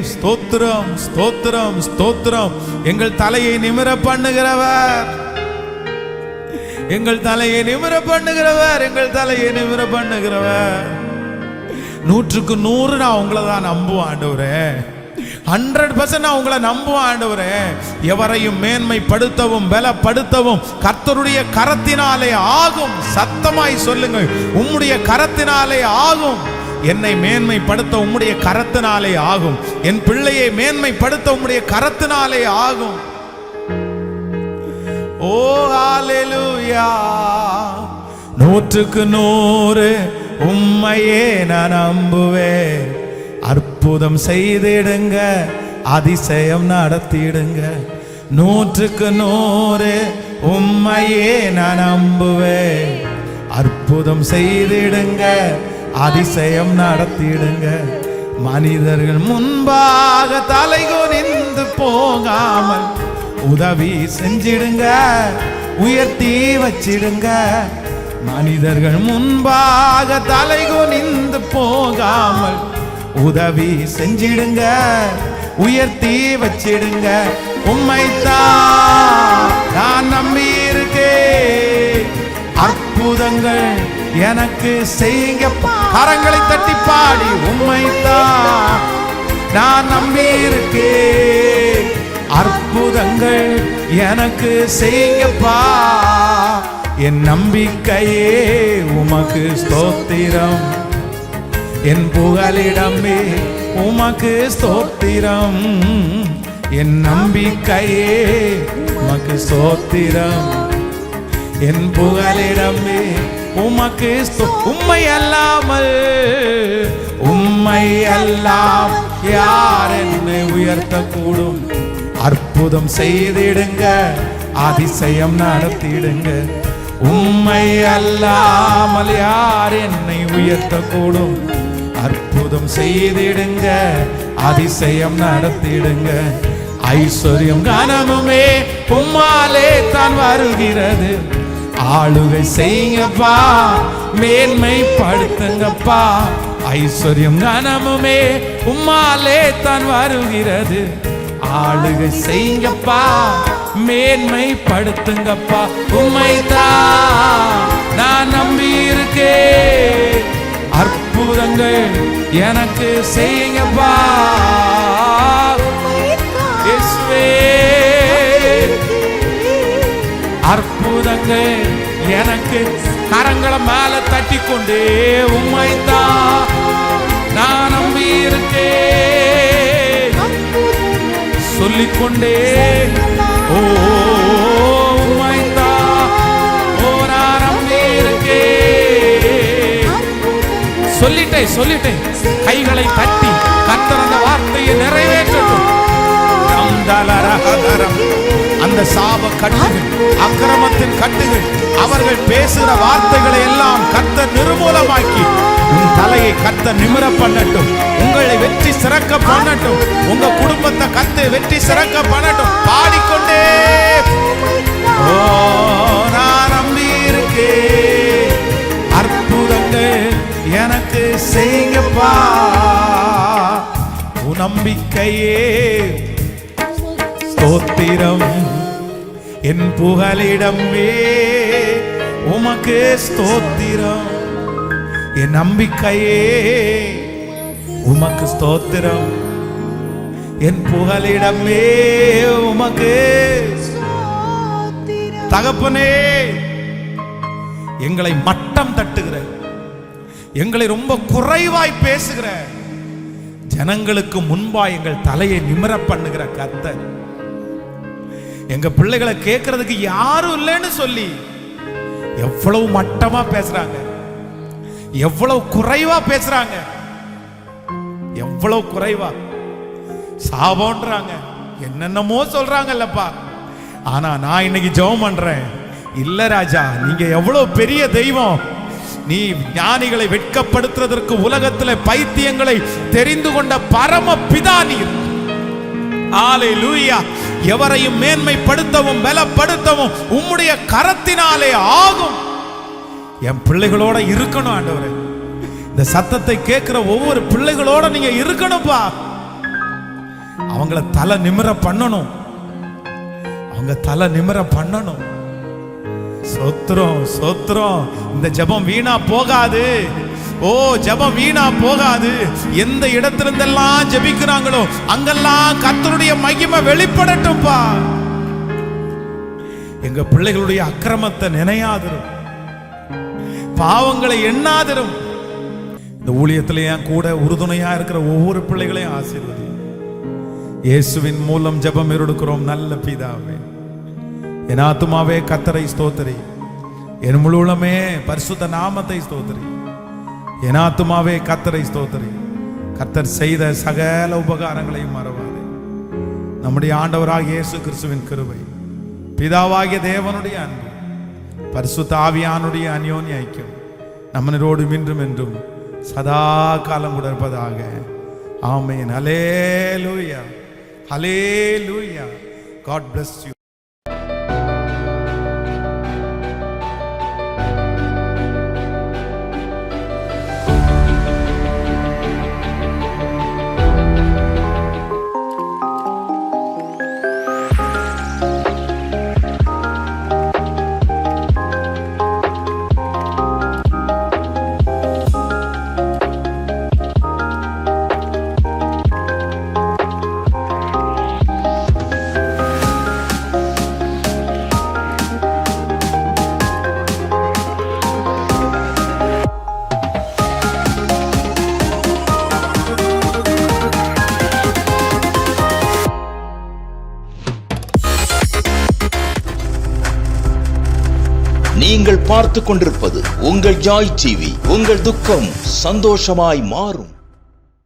[SPEAKER 1] ஸ்தோத்திரம் ஸ்தோத்திரம் ஸ்தோத்திரம். எங்கள் தலையை நிமிர பண்ணுகிறவர், எங்கள் தலையை நிமிர பண்ணுகிறவர், எங்கள் தலையை நிமிர பண்ணுகிறவர். 100க்கு 100 நான் உங்களை தான் நம்புவேன் ஆண்டவரே, 100% நான் உங்களை நம்புவேன் ஆண்டவரே. எவரையும் மேன்மைப்படுத்தவும் பலப்படுத்தவும் கர்த்தருடைய கரத்தினாலே ஆகும். சத்தமாய் சொல்லுங்கள், உம்முடைய கரத்தினாலே ஆகும். என்னை மேன்மைப்படுத்த உம்முடைய கரத்தினாலே ஆகும். என் பிள்ளையை மேன்மைப்படுத்த உம்முடைய கரத்தினாலே ஆகும். ஓ ஹalleluya. 100% உம்மையே நான் நம்புவேன். அற்புதம் செய்திடுங்க, அதிசயம் நடத்திடுங்க. 100% உம்மையே நான் நம்புவேன். அற்புதம் செய்திடுங்க, அதிசயம் நடத்திடுங்க. மனிதர்கள் முன்பாக தலைகுனிந்து போகாமல் உதவி செஞ்சிடுங்க, உயர்த்தி வச்சிடுங்க. மனிதர்கள் முன்பாக தலைகுனிந்து போகாமல் உதவி செஞ்சிடுங்க, உயர்த்தி வச்சிடுங்க. உம்மைத்தான் நான் நம்பி இருக்கேன். அற்புதங்கள் எனக்கு செய்யுங்க. கரங்களை தட்டி பாடி உம்மைத்தான் நான் நம்பி இருக்கேன். அற்புதங்கள் எனக்கு செய்யுங்கப்பா. என் நம்பிக்கையே உமக்கு ஸ்தோத்திரம். என் புகலிடமே உமக்கு ஸ்தோத்திரம். என் நம்பிக்கையே உமக்கு ஸ்தோத்திரம். என் புகலிடமே உமக்கு உம்மை அல்லாமல் யார் என்னை உயர்த்தக்கூடும்? அற்புதம் செய்திடுங்க, அதிசயம் நடத்திடுங்க. உம்மை அல்லாமல் யார் என்னை உயர்த்தக்கூடும்? அற்புதம் செய்திடுங்க, அதிசயம் நடத்திடுங்க. ஐஸ்வர்யம் கனமுமே உம்மாலே தான் வருகிறது. ஆளுகை செய்யுங்கப்பா, மேன்மை படுத்துங்கப்பா. ஐஸ்வர்யம் கனமுமே உம்மாலே தான் வருகிறது. ஆளுகை செய்யுங்கப்பா, மேன்மை படுத்துங்கப்பா. உம்மைத்தான் நான் நம்பி இருக்கேன். அற்புதங்கள் எனக்கு செய்யுங்கப்பா. அற்புதங்கள் எனக்கு கரங்களை மேல தட்டி கொண்டே உம்மைத்தான் நான் நம்பி இருக்கேன் சொல்லிக்கொண்டே ஓ உம்மைத்தான் ஓ நான் நம்பி இருக்கேன் சொல்லிட்டேன். கைகளை தட்டி கர்த்தர் அந்த வார்த்தையை நிறைவேற்றட்டும். அந்த சாப கட்டுகள், அக்கிரமத்தின் கட்டுகள், அவர்கள் பேசுகிற வார்த்தைகளை எல்லாம் கர்த்தர் நிர்மூலமாக்கி உன் தலையை கர்த்தர் நிமிர பண்ணட்டும். உங்களை வெற்றி சிறக்க பண்ணட்டும். உங்க குடும்பத்தை கர்த்தர் வெற்றி சிறக்க பண்ணட்டும். பாடிக்கொண்டே ஓ நான் நம்பி இருக்கேன். அற்புதங்கள் எனக்கு செய்யுங்கப்பா. உன் நம்பிக்கையே ஸ்தோத்திரம். என் புகலிடமே உமக்கு ஸ்தோத்திரம். என் நம்பிக்கையே உமக்கு ஸ்தோத்திரம். என் புகலிடமே உமக்கு தகப்பனே. எங்களை மட்டம் தட்டுகிற, எங்களை ரொம்ப குறைவாய் பேசுகிற ஜனங்களுக்கு முன்பா எங்கள் தலையை நிமிர பண்ணுகிற கர்த்தர், எங்க பிள்ளைகளை கேட்கறதுக்கு யாரும் இல்லைன்னு சொல்லி எவ்வளவு மட்டமா பேசுறாங்க, எவ்வளவு குறைவா பேசுறாங்க, எவ்வளவு குறைவா சாபம்ன்றாங்க, என்னென்னமோ சொல்றாங்கல்லப்பா. ஆனா நான் இன்னைக்கு ஜெபம் பண்றேன், இல்ல ராஜா, நீங்க எவ்வளவு பெரிய தெய்வம். நீ ஞானிகளை வெட்கப்படுத்துறதற்கு உலகத்தில் பைத்தியங்களை தெரிந்து கொண்ட பரம பிதா நீர். ஹல்லேலூயா. எவரையும் மேன்மைப்படுத்தவும் பலப்படுத்தவும் உம்முடைய கரத்தினாலே ஆகும். என் பிள்ளைகளோட இருக்கணும் ஆண்டவரே. இந்த சத்தத்தை கேட்கிற ஒவ்வொரு பிள்ளைகளோட நீங்க இருக்கணும்பா. அவங்கள தலை நிமிர பண்ணணும். அவங்க தலை நிமிர பண்ணணும். சோத்திரம் சோத்திரம். இந்த ஜெபம் வீணா போகாது. ஓ ஜெபம் வீணா போகாது. எந்த இடத்திலிருந்தெல்லாம் ஜெபிக்கிறாங்களோ அங்கெல்லாம் கர்த்தருடைய மகிமை வெளிப்படட்டும்பா. எங்க பிள்ளைகளுடைய அக்கிரமத்தை நினையாதிரும், பாவங்களை எண்ணாதிரும். இந்த ஊழியத்திலே கூட உறுதுணையா இருக்கிற ஒவ்வொரு பிள்ளைகளையும் ஆசீர்வதி. இயேசுவின் மூலம் ஜெபம் எடுக்கிறோம் நல்ல பிதாவே. என் ஆத்துமாவே கர்த்தரை ஸ்தோத்திரி, என் முழு உள்ளமே பரிசுத்த நாமத்தை ஸ்தோத்திரி. என் ஆத்துமாவே கர்த்தரை ஸ்தோத்திரி. கர்த்தர் செய்த சகல உபகாரங்களையும் மறவாதே. நம்முடைய ஆண்டவராகிய இயேசு கிறிஸ்துவின் கிருபை, பிதாவாகிய தேவனுடைய அன்பு, பரிசுத்த ஆவியானுடைய அந்யோன்ய ஐக்கியம் நம்மனோடு இன்றும் என்றும் சதா காலம் கூட இருப்பதாக. ஆமென். ஹல்லேலூயா, ஹல்லேலூயா. God bless you.
[SPEAKER 2] நீங்கள் பார்த்துக் கொண்டிருப்பது உங்கள் ஜாய் டிவி. உங்கள் துக்கம் சந்தோஷமாய் மாறும்.